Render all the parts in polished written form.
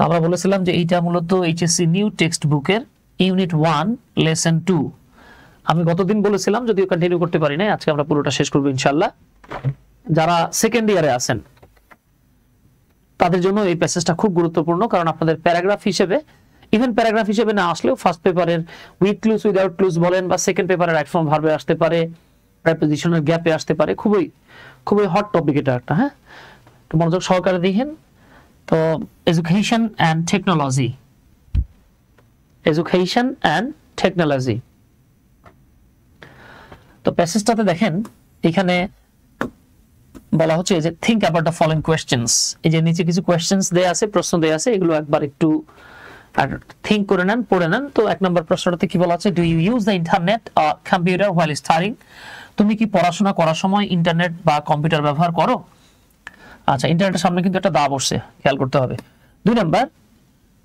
আমরা বলেছিলাম যে এইটা মূলত এইচএসসি নিউ টেক্সট বুকের ইউনিট 1 লেসন 2। আমি গতদিন বলেছিলাম, যদিও কন্টিনিউ করতে পারি না, আজকে আমরা পুরোটা শেষ করব ইনশাআল্লাহ। যারা সেকেন্ড ইয়ারে আছেন তাদের জন্য এই প্যাসেজটা খুব গুরুত্বপূর্ণ, কারণ আপনাদের প্যারাগ্রাফ হিসেবে, ইভেন প্যারাগ্রাফ হিসেবে না আসলেও ফার্স্ট পেপারের উইথ ক্লুজ উইদাউট ক্লুজ বলেন, বা সেকেন্ড পেপারের রাইট ফর্ম ভার্বে আসতে পারে, প্রিপোজিশনের গ্যাপে আসতে পারে, খুবই খুবই হট টপিক এটা একটা। হ্যাঁ, তো মনোযোগ সহকারে দেখেন। তো education and technology, education and technology. তো প্যাসেজটাতে দেখেন এখানে বলা হচ্ছে যে think about the following questions. এই যে নিচে কিছু কোয়েশ্চেনস দেয়া আছে, প্রশ্ন দেয়া আছে, এগুলো একবার একটু আর থিংক করে নেন, পড়ে নেন। তো এক নম্বর প্রশ্নটাতে কি বলা আছে, do you use the internet or computer while studying? তুমি কি পড়াশোনা করার সময় ইন্টারনেট বা কম্পিউটার ব্যবহার করো? আচ্ছা, ইন্টারনেটের সামনে কিন্তু একটা দা বসছে, খেয়াল করতে হবে। 2 number,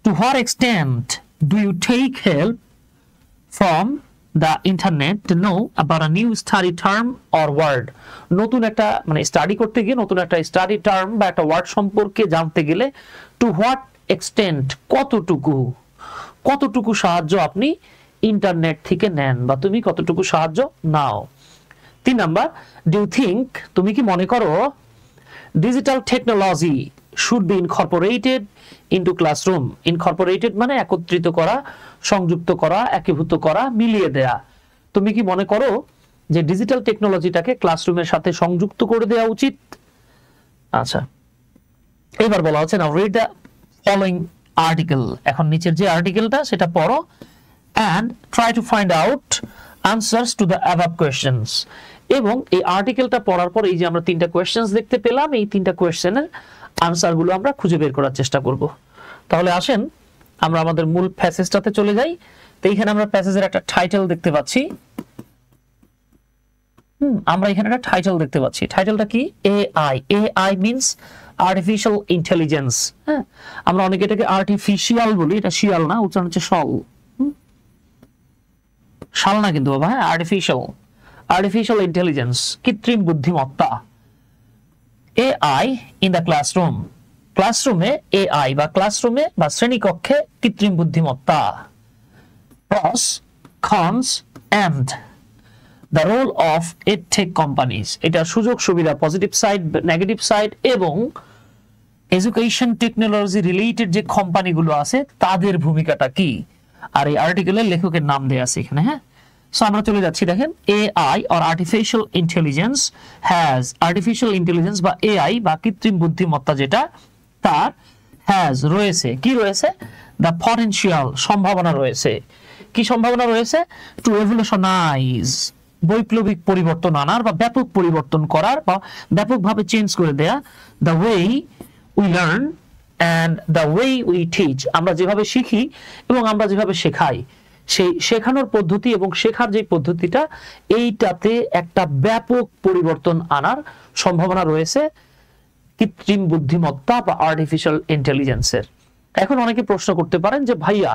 to what extent do you take help from the internet to know about a new study term or word? নতুন একটা মানে স্টাডি করতে গিয়ে নতুন একটা স্টাডি টার্ম বা একটা ওয়ার্ড সম্পর্কে জানতে গেলে টু হোয়াট এক্সটেন্ট, কতটুকু সাহায্য আপনি ইন্টারনেট থেকে নেন বা তুমি কতটুকু সাহায্য নাও। 3 নাম্বার, ডু ইউ থিংক, তুমি কি মনে করো digital technology should be Incorporated into classroom? Incorporated মানে একত্রিত করা, সংযুক্ত করা, একীভূত করা, মিলিয়ে দেয়া। তুমি কি মনে করো যে ডিজিটাল টেকনোলজিটাকে ক্লাসরুমের সাথে সংযুক্ত করে দেওয়া উচিত? আচ্ছা, এবার বলা হচ্ছে now read the following article. এখন নিচের যে আর্টিকেলটা সেটা পড়ো and try to find out answers to the above questions। এবং এই আর্টিকেলটা পড়ার পর এই যে আমরা 3টা কোয়েশ্চেনস দেখতে পেলাম, এই 3টা কোয়েশ্চেনের আনসারগুলো আমরা খুঁজে বের করার চেষ্টা করব। তাহলে আসেন আমরা আমাদের মূল প্যাসেজটাতে চলে যাই। তো এইখানে আমরা প্যাসেজের একটা টাইটেল দেখতে পাচ্ছি। আমরা এখানে একটা টাইটেল দেখতে পাচ্ছি। টাইটেলটা কি? AI. AI means artificial intelligence. হ্যাঁ, আমরা অনেকে এটাকে আর্টিফিশিয়াল বলি, এটা শিয়াল না, উচ্চারণ হচ্ছে শল, শাল না কিন্তু বাবা। হ্যাঁ, আর্টিফিশিয়াল ইন্টেলিজেন্স, কৃত্রিম বুদ্ধিমত্তা। এআই ইন দ্য ক্লাসরুম, ক্লাসরুমে এআই বা ক্লাসরুমে বা শ্রেণীকক্ষে কৃত্রিম বুদ্ধিমত্তা। Pros, cons and the role of edtech companies, এটা সুযোগ সুবিধা, পজিটিভ সাইড, নেগেটিভ সাইড, এবং এডুকেশন টেকনোলজি রিলেটেড যে কোম্পানিগুলো আছে তাদের ভূমিকাটা কি। আর এই আর্টিকেলের লেখকের নাম দেয়া আছে এখানে। হ্যাঁ, সো আমরা চলে যাচ্ছি। দেখেন, AI or artificial intelligence has, artificial intelligence বা এআই বা কৃত্রিম বুদ্ধিমত্তা যেটা, তার হ্যাজ রয়েছে, কি রয়েছে? দ্য পটেনশিয়াল, সম্ভাবনা রয়েছে। কি সম্ভাবনা রয়েছে? টু রেভলিউশনাইজ, বৈপ্লবিক পরিবর্তন আনার বা ব্যাপক পরিবর্তন করার বা ব্যাপকভাবে চেঞ্জ করে দেয়া, the way we learn and the way we teach, আমরা যেভাবে শিখি এবং আমরা যেভাবে শেখাই, সেই শেখানোর পদ্ধতি এবং শেখার যে পদ্ধতিটা, এইটাতে একটা ব্যাপক পরিবর্তন আনার সম্ভাবনা রয়েছে কৃত্রিম বুদ্ধিমত্তা বা আর্টিফিশিয়াল ইন্টেলিজেন্সের। এখন অনেকে প্রশ্ন করতে পারেন যে ভাইয়া,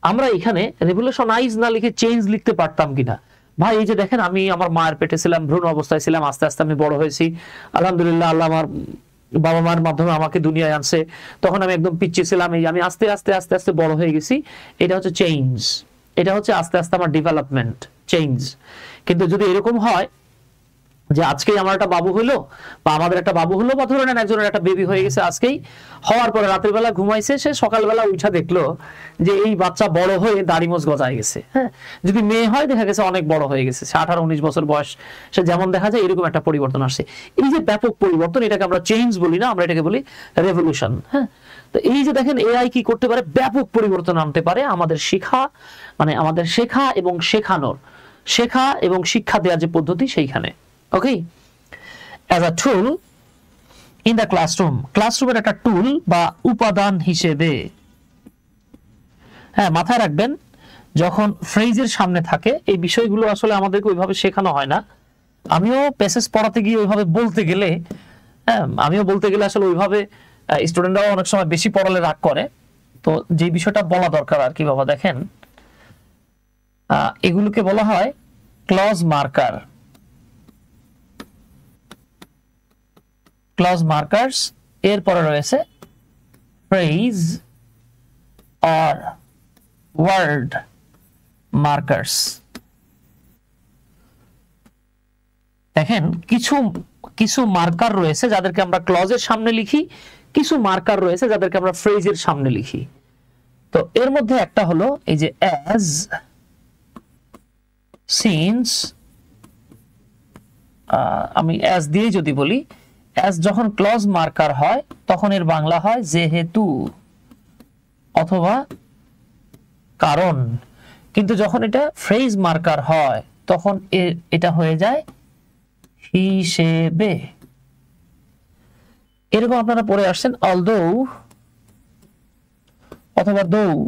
আমরা এখানে রেভলিউশনাইজ না লিখে চেঞ্জ লিখতে পারতাম কিনা? ভাই, এই যে দেখেন, আমি আমার মায়ের পেটে ছিলাম, ভ্রূণ অবস্থায় ছিলাম, আস্তে আস্তে আমি বড় হয়েছি, আলহামদুলিল্লাহ, আল্লাহ আমার বাবা মার মাধ্যমে আমাকে দুনিয়ায় আনছে। তখন আমি একদম পিচ্ছি ছিলাম, এই আমি আস্তে আস্তে আস্তে আস্তে বড় হয়ে গেছি। এটা হচ্ছে চেঞ্জ, এটা হচ্ছে আস্তে আস্তে আমার ডেভেলপমেন্ট, চেঞ্জ। কিন্তু যদি এরকম হয় যে আজকেই আমার একটা বাবু হলো বা আমাদের একটা বাবু হলো, বা ধরে নেন একজনের একটা বেবি হয়ে গেছে আজকেই, হওয়ার পরে রাতের বেলা ঘুমাইছে, সে সকালবেলা উঠা দেখলো যে এই বাচ্চা বড় হয়ে দাড়ি মোজ গজায় গেছে। হ্যাঁ, যদি মেয়ে হয় দেখা গেছে অনেক বড় হয়ে গেছে, 18-19 বছর বয়স, সে যেমন দেখা যায় এরকম একটা পরিবর্তন আসছে। এই যে ব্যাপক পরিবর্তন, এটাকে আমরা চেঞ্জ বলি না, আমরা এটাকে বলি রেভলিউশন। হ্যাঁ, তো এই যে দেখেন, এআই কি করতে পারে? ব্যাপক পরিবর্তন আনতে পারে আমাদের শিক্ষা, মানে আমাদের শেখা এবং শেখানোর, শেখা এবং শিক্ষা দেওয়ার যে পদ্ধতি সেইখানে। Okay, as a tool in the classroom, ক্লাসরুমের একটা টুল বা উপাদান হিসেবে। হ্যাঁ, মাথায় রাখবেন, যখন ফ্রেজের সামনে থাকে এই বিষয়গুলো আসলে আমাদেরকে ওইভাবে শেখানো হয় না। আমিও প্যাসেজ পড়াতে গিয়ে ওইভাবে বলতে গেলে, হ্যাঁ, আমিও বলতে গেলে আসলে ওইভাবে স্টুডেন্টরাও অনেক সময় বেশি পড়ালে রাগ করে। তো যে বিষয়টা বলা দরকার আর কি বাবা, দেখেন, এগুলোকে বলা হয় ক্লজ মার্কার। ক্লজ মার্কার্স, এরপরে রয়েছে ফ্রেজ or word markers. দেখেন কিছু কিছু মার্কার রয়েছে যাদেরকে আমরা ক্লজের সামনে লিখি, কিছু মার্কার রয়েছে যাদেরকে আমরা ফ্রেজের সামনে লিখি। তো এর মধ্যে একটা হলো এই যে as, since, আমি as দিয়ে যদি বলি, as যখন ক্লজ মার্কার হয় তখন এর বাংলা হয় যেহেতু অথবা কারণ, কিন্তু যখন এটা ফ্রেজ মার্কার হয় তখন এটা হয়ে যায় হিসেবে। এরকম আপনারা পড়ে আসছেন although অথবা though,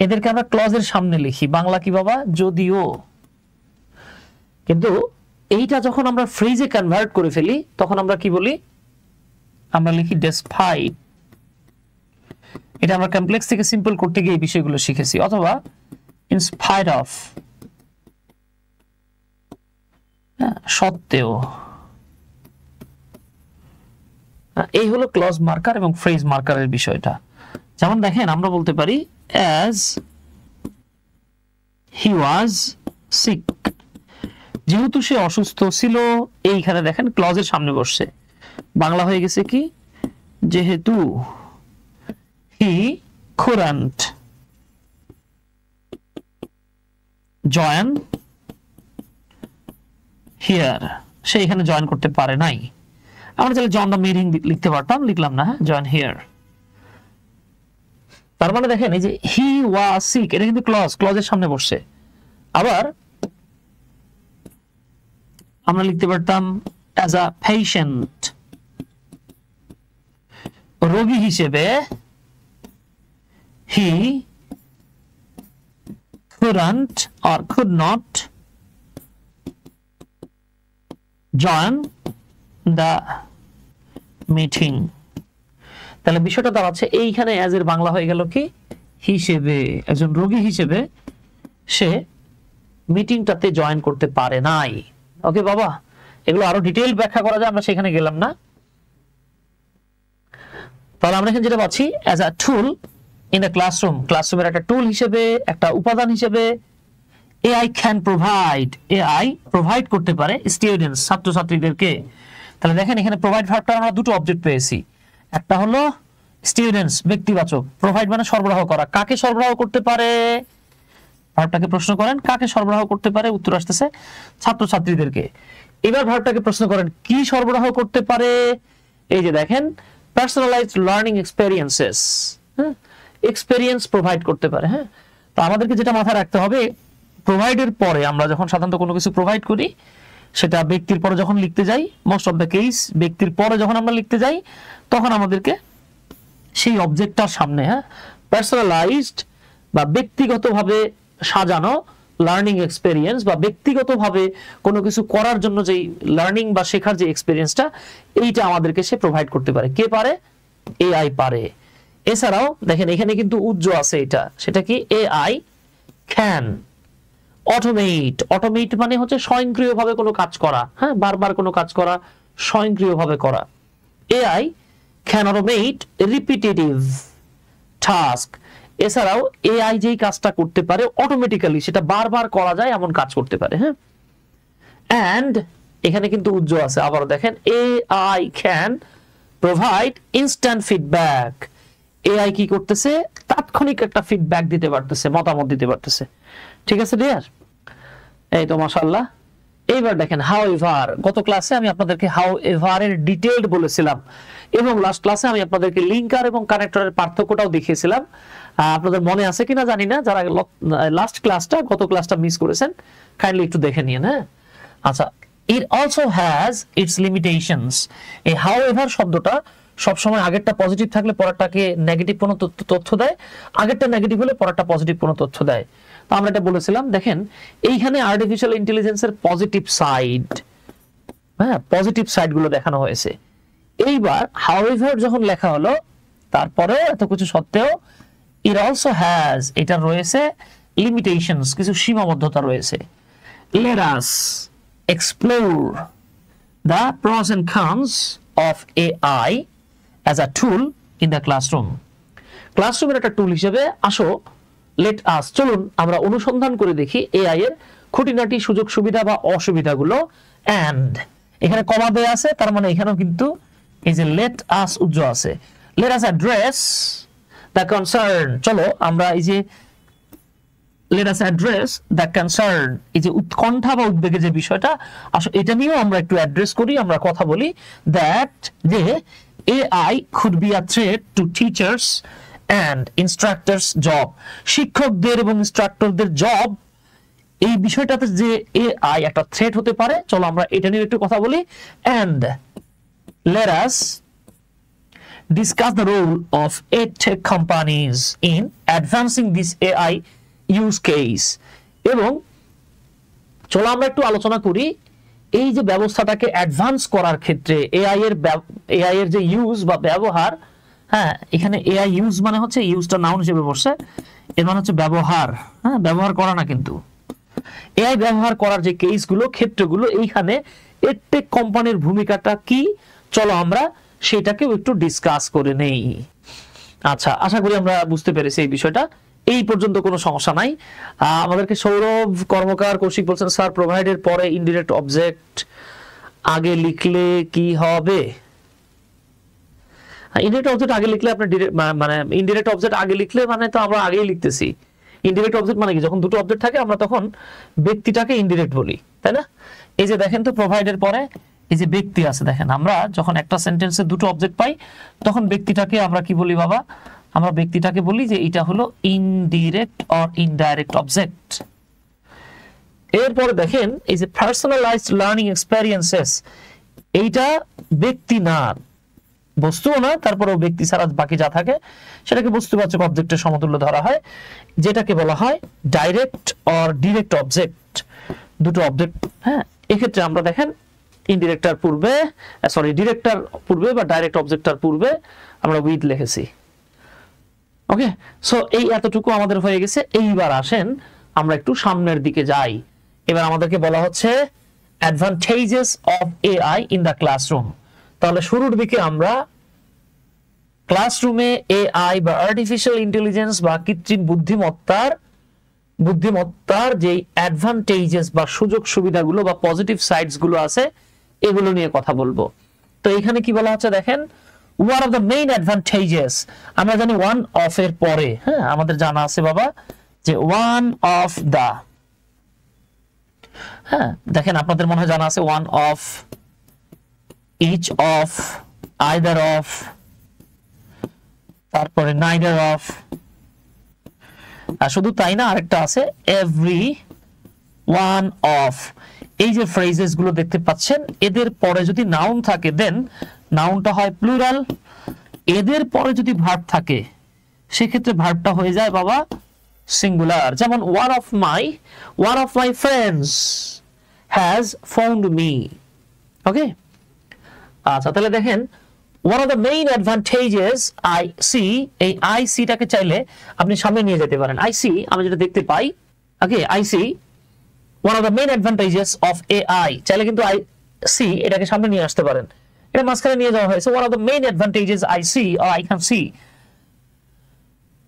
এদেরকে আমরা ক্লজের সামনে লিখি, বাংলা কি বাবা? যদিও। কিন্তু এইটা যখন আমরা ফ্রেজে কনভার্ট করে ফেলি তখন আমরা কি বলি? আমরা লিখি despite। এটা আমরা কমপ্লেক্স থেকে সিম্পল করতে গিয়ে এই বিষয়গুলো শিখেছি। অথবা in spite of, সত্ত্বেও। এই হলো ক্লজ মার্কার এবং ফ্রেজ মার্কারের বিষয়টা। যেমন দেখেন আমরা বলতে পারি as he was sick, যেহেতু সে অসুস্থ ছিল, এইখানে দেখেন ক্লজের সামনে বসছে, বাংলা হয়ে গেছে কি? যেহেতু। he couldn't join here, সে এখানে জয়েন করতে পারে নাই। আমরা চাইলে জয়েন দ্য মিটিং লিখতে পারতাম, লিখলাম না, হ্যাঁ, জয়েন হিয়ার। তার মানে দেখেন এই যে হি ওয়াজ সিক, এটা কিন্তু ক্লজের সামনে বসছে। আবার আমরা লিখতে পারতাম অ্যাজ আ পেশেন্ট, রোগী হিসেবে হি couldn't or could not join the meeting। তাহলে বিষয়টা দাঁড়াচ্ছে এইখানে অ্যাজ এর বাংলা হয়ে গেল কি? হিসেবে। একজন রোগী হিসেবে সে মিটিংটাতে জয়েন করতে পারে নাই। ওকে বাবা, এগুলো আরো ডিটেইল ব্যাখ্যা করা যায়, আমরা সেখানে গেলাম না। তাহলে আমরা এখানে যেটা পাচ্ছি as a tool in a classroom, ক্লাসরুমের একটা টুল হিসেবে, একটা উপাদান হিসেবে AI can provide, AI provide করতে পারে স্টুডেন্টস, ছাত্রছাত্রীদেরকে। তাহলে দেখেন এখানে প্রোভাইড ভার্বটা আমরা দুটো অবজেক্ট পেয়েছি, একটা হলো স্টুডেন্টস ব্যক্তিবাচক, প্রোভাইড মানে সরবরাহ করা। কাকে সরবরাহ করতে পারে? ভার্বটাকে প্রশ্ন করেন কাকে সরবরাহ করতে পারে, উত্তর আসতেছে ছাত্রছাত্রীদেরকে। এবার ভার্বটাকে প্রশ্ন করেন কি সরবরাহ করতে পারে? এই যে দেখেন personalised learning experiences, experience provide করতে পারে। হ্যাঁ, তো আমাদেরকে যেটা মাথায় রাখতে হবে, প্রোভাইডের পরে আমরা যখন সাধারণত কোনো কিছু প্রোভাইড করি সেটা ব্যক্তির পরে যখন লিখতে যাই, মোস্ট অফ দ্য কেস ব্যক্তির পরে যখন আমরা লিখতে যাই তখন আমাদেরকে সেই অবজেক্টটার সামনে, হ্যাঁ, পার্সোনালাইজড বা ব্যক্তিগতভাবে সাজানো লার্নিং এক্সপেরিয়েন্স বা ব্যক্তিগতভাবে কোনো কিছু করার জন্য যেই লার্নিং বা শেখার যে এক্সপেরিয়েন্সটা, এইটা আমাদেরকে সে প্রোভাইড করতে পারে। কে পারে? এআই পারে। এছাড়াও দেখেন এখানে কিন্তু উজ্জ্ব আছে, এটা সেটা কি? AI can automate. অটোমেট মানে হচ্ছে স্বয়ংক্রিয়ভাবে কোনো কাজ করা, হ্যাঁ, বারবার কোনো কাজ করা, স্বয়ংক্রিয়ভাবে করা। AI can automate repetitive task. এছাড়াও এআই যেই কাজটা করতে পারে অটোমেটিক্যালি, সেটা বারবার করা যায় এমন কাজ করতে পারে। হ্যাঁ, এন্ড এখানে কিন্তু উজ্জ্ব আছে, আবার দেখেন AI can provide instant feedback. AI কি করতেছে? তাৎক্ষণিক একটা ফিডব্যাক দিতে পারতেছে, মতামত দিতে পারতেছে। ঠিক আছে ডিয়ার? এই তো মাশাআল্লাহ। এইবার দেখেন হাউ এভার। গত ক্লাসে আমি আপনাদেরকে হাউ এভার এর ডিটেইলড বলেছিলাম এবং লাস্ট ক্লাসে আমি আপনাদেরকে লিঙ্কার এবং কানেক্টরের পার্থক্যটাও দেখিয়েছিলাম। আপনাদের মনে আছে কিনা জানি না, যারা লাস্ট ক্লাসটা, গত ক্লাসটা মিস করেছেন কাইন্ডলি একটু দেখে নিন। হ্যাঁ, আচ্ছা, it also has its limitations। এই হাউ এভার শব্দটা সবসময় আগেরটা পজিটিভ থাকলে পরেরটাকে নেগেটিভ কোনো তথ্য দেয়, আগেরটা নেগেটিভ হলে পরেরটা পজিটিভ কোনো তথ্য দেয়। তো আমরা এটা বলেছিলাম। দেখেন এইখানে আর্টিফিশিয়াল ইন্টেলিজেন্সের পজিটিভ সাইড, হ্যাঁ, পজিটিভ সাইড গুলো দেখানো হয়েছে। এইবার হাউএভার যখন লেখা হলো, তারপরেও এত কিছু সত্ত্বেও it also has, এটা রয়েছে limitations, কিছু সীমাবদ্ধতা রয়েছে। Let us explore the pros and cons of AI as a tool in the classroom। ক্লাসরুমের একটা টুল হিসেবে আসো লেট আস, চলুন আমরা অনুসন্ধান করে দেখি এআই এর খুঁটিনাটি সুযোগ সুবিধা বা অসুবিধাগুলো। এন্ড এখানে কমা দেয়া আছে, তার মানে এখানেও কিন্তু এই যে লেট আস উজ্জ্ব আছে। Let us address the concern, চলো আমরা এই যে let us address the concern, এই যে উৎকণ্ঠা বা উদ্বেগের যে বিষয়টা আসলে এটা নিয়েও আমরা একটু অ্যাড্রেস করি, আমরা কথা বলি that যে AI could be a threat to teachers and instructors job, শিক্ষকদের এবং ইনস্ট্রাক্টরদের জব, এই বিষয়টাতে যে AI একটা থ্রেট হতে পারে, চলো আমরা এটা নিয়ে একটু কথা বলি। and let us discuss the role of edtech companies in advancing this AI use case, এবং চলো আমরা একটু আলোচনা করি এই যে ব্যবস্থাটাকে অ্যাডভান্স করার ক্ষেত্রে এআই এর যে ইউজ বা ব্যবহার। হ্যাঁ, এখানে এআই ইউজ মানে হচ্ছে ইউজটা নাউন হিসেবে বসছে, এর মানে হচ্ছে ব্যবহার, হ্যাঁ ব্যবহার করা না, কিন্তু এআই ব্যবহার করার যে কেসগুলো ক্ষেত্রগুলো, এইখানে এডটেক কোম্পানির ভূমিকাটা কি, চলো আমরা সেটাকেও একটু ডিসকাস করে নেই। আচ্ছা, আশা করি আমরা বুঝতে পেরেছি এই বিষয়টা, এই পর্যন্ত কোনো সমস্যা নাই। আমাদেরকে সৌরভ কর্মকার কৌশিক বলছেন স্যার প্রোভাইডের পরে ইনডিরেক্ট অবজেক্ট আগে লিখলে কি হবে? ইনডিরেক্ট অবজেক্ট আগে লিখলে আপনি মানে ইনডিরেক্ট অবজেক্ট আগে লিখলে মানে তো আমরা আগেই লিখতেছি। ইনডিরেক্ট অবজেক্ট মানে কি, যখন দুটো অবজেক্ট থাকে আমরা তখন ব্যক্তিটাকে ইনডিরেক্ট বলি, তাই না? এই যে দেখেন তো প্রোভাইডের পরে এই যে ব্যক্তি আছে, দেখেন আমরা যখন একটা সেন্টেন্সে দুটো অবজেক্ট পাই তখন ব্যক্তিটাকে আমরা কি বলি বাবা? আমরা ব্যক্তিটাকে বলি যে এটা হলো ইনডিরেক্ট অর ইনডাইরেক্ট অবজেক্ট। এরপরে দেখেন এই যে পার্সোনালাইজড লার্নিং এক্সপেরিয়েন্সেস, এইটা ব্যক্তি না, বস্তুও না, তারপরেও ব্যক্তি ছাড়া বাকি যা থাকে সেটাকে বস্তুবাচক অবজেক্টের সমতুল্য ধরা হয়, যেটাকে বলা হয় ডাইরেক্ট অর ডিরেক্ট অবজেক্ট, দুটো অবজেক্ট। হ্যাঁ, এক্ষেত্রে আমরা দেখেন ইনডিরেক্টর পূর্বে, সরি ডিরেক্টর পূর্বে বা ডাইরেক্ট অবজেক্টর পূর্বে আমরা উইথ লিখেছি। ওকে, সো এই এতটুকু আমাদের হয়ে গেছে। এইবার আসেন আমরা একটু সামনের দিকে যাই। এবার আমাদেরকে বলা হচ্ছে advantages of AI in the classroom. তাহলে শুরুর দিকে আমরা ক্লাসরুমে এআই বা আর্টিফিশিয়াল ইন্টেলিজেন্স বা কৃত্রিম বুদ্ধিমত্তার যে অ্যাডভান্টেজেস বা সুযোগ সুবিধাগুলো বা পজিটিভ সাইডস গুলো আছে এগুলো নিয়ে কথা বলবো। তো এখানে কি বলা হচ্ছে দেখেন, one of the main advantages, আমরা জানি one of এর পরে, হ্যাঁ আমাদের জানা আছে বাবা যে one of the, হ্যাঁ দেখেন আপনাদের মনে হয় জানা আছে one of, each of, either of, তারপরে neither of, আর শুধু তাই না আরেকটা আছে every one of। এই যে ফ্রেজেস গুলো দেখতে পাচ্ছেন, এদের পরে যদি নাউন থাকে দেন নাউনটা হয় প্লুরাল, এদের পরে যদি ভার্ব থাকে সেক্ষেত্রে ভার্বটা হয়ে যায় বাবা সিঙ্গুলার। যেমন one of my friends has found me। ওকে, আচ্ছা তাহলে দেখেন one of the main advantages I see, এই I see টাকে চাইলে আপনি সামনে নিয়ে যেতে পারেন। I see, আমি যেটা দেখতে পাই, ওকে I see one of the main advantages of AI, চাইলে কিন্তু I see এটাকে সামনে নিয়ে আসতে পারেন, এটা মাঝখানে নিয়ে যাওয়া হয়েছে। one of the main advantages I see or I can see,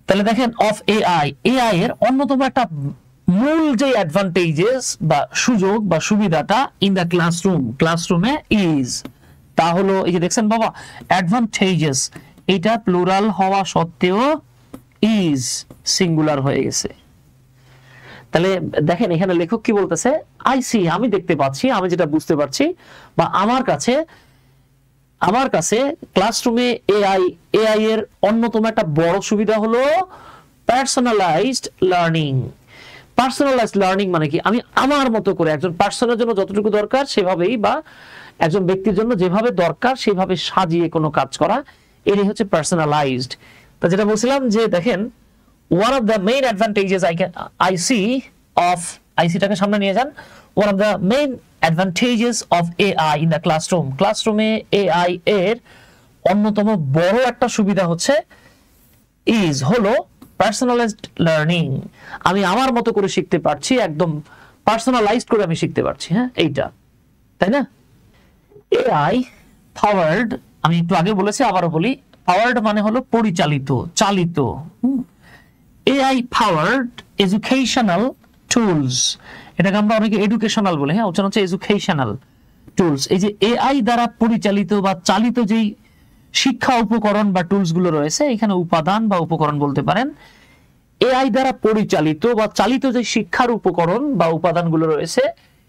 তাহলে দেখেন of AI, AI এর অন্যতম একটা মূল যে অ্যাডভান্টেজেস বা সুযোগ বা সুবিধাটা ইন দ্য ক্লাসরুমে ইজ, তা হলো এই যে দেখছেন বাবা অ্যাডভান্টেজেস, এটা প্লুরাল হওয়া সত্ত্বেও ইজ সিঙ্গুলার হয়ে গেছে। তাহলে দেখেন এখানে লেখক কি বলতেছে, আই সি আমি দেখতে পাচ্ছি, আমি যেটা বুঝতে পারছি, বা আমার কাছে ক্লাসরুমে এআই এর অন্যতম একটা বড় সুবিধা হলো পার্সোনালাইজড লার্নিং। পার্সোনালাইজড লার্নিং মানে কি, আমি আমার মতো করে একজন পার্সনের জন্য যতটুকু দরকার সেভাবেই, বা একজন ব্যক্তির জন্য যেভাবে দরকার সেভাবে সাজিয়ে কোনো কাজ করা, এটাই হচ্ছে পার্সোনালাইজড। তা যেটা বলছিলাম যে দেখেন one of the main advantages I see of, I see টাকে সামনে নিয়ে যান, one of the main advantages of AI in the classroom, ক্লাসরুমে AI এর অন্যতম বড় একটা সুবিধা হচ্ছে is হলো personalized learning, আমি আমার মতো করে শিখতে পারছি, একদম পার্সোনালাইজড করে আমি শিখতে পারছি। হ্যাঁ এইটা, তাই না? AI powered, আমি একটু আগে বলেছি আবারও বলি, পাওয়ার্ড মানে হলো পরিচালিত, চালিত। এআই পাওয়ার্ড এডুকেশনাল টুলস, এটাকে আমরা অনেকে এডুকেশনাল বলে, হ্যাঁ উচ্চারণ হচ্ছে এডুকেশনাল টুলস। এই যে এআই দ্বারা পরিচালিত বা চালিত যেই শিক্ষা উপকরণ বা টুলস গুলো রয়েছে, এখানে উপাদান বা উপকরণ বলতে পারেন। এআই দ্বারা পরিচালিত বা চালিত যে শিক্ষার উপকরণ বা উপাদানগুলো রয়েছে,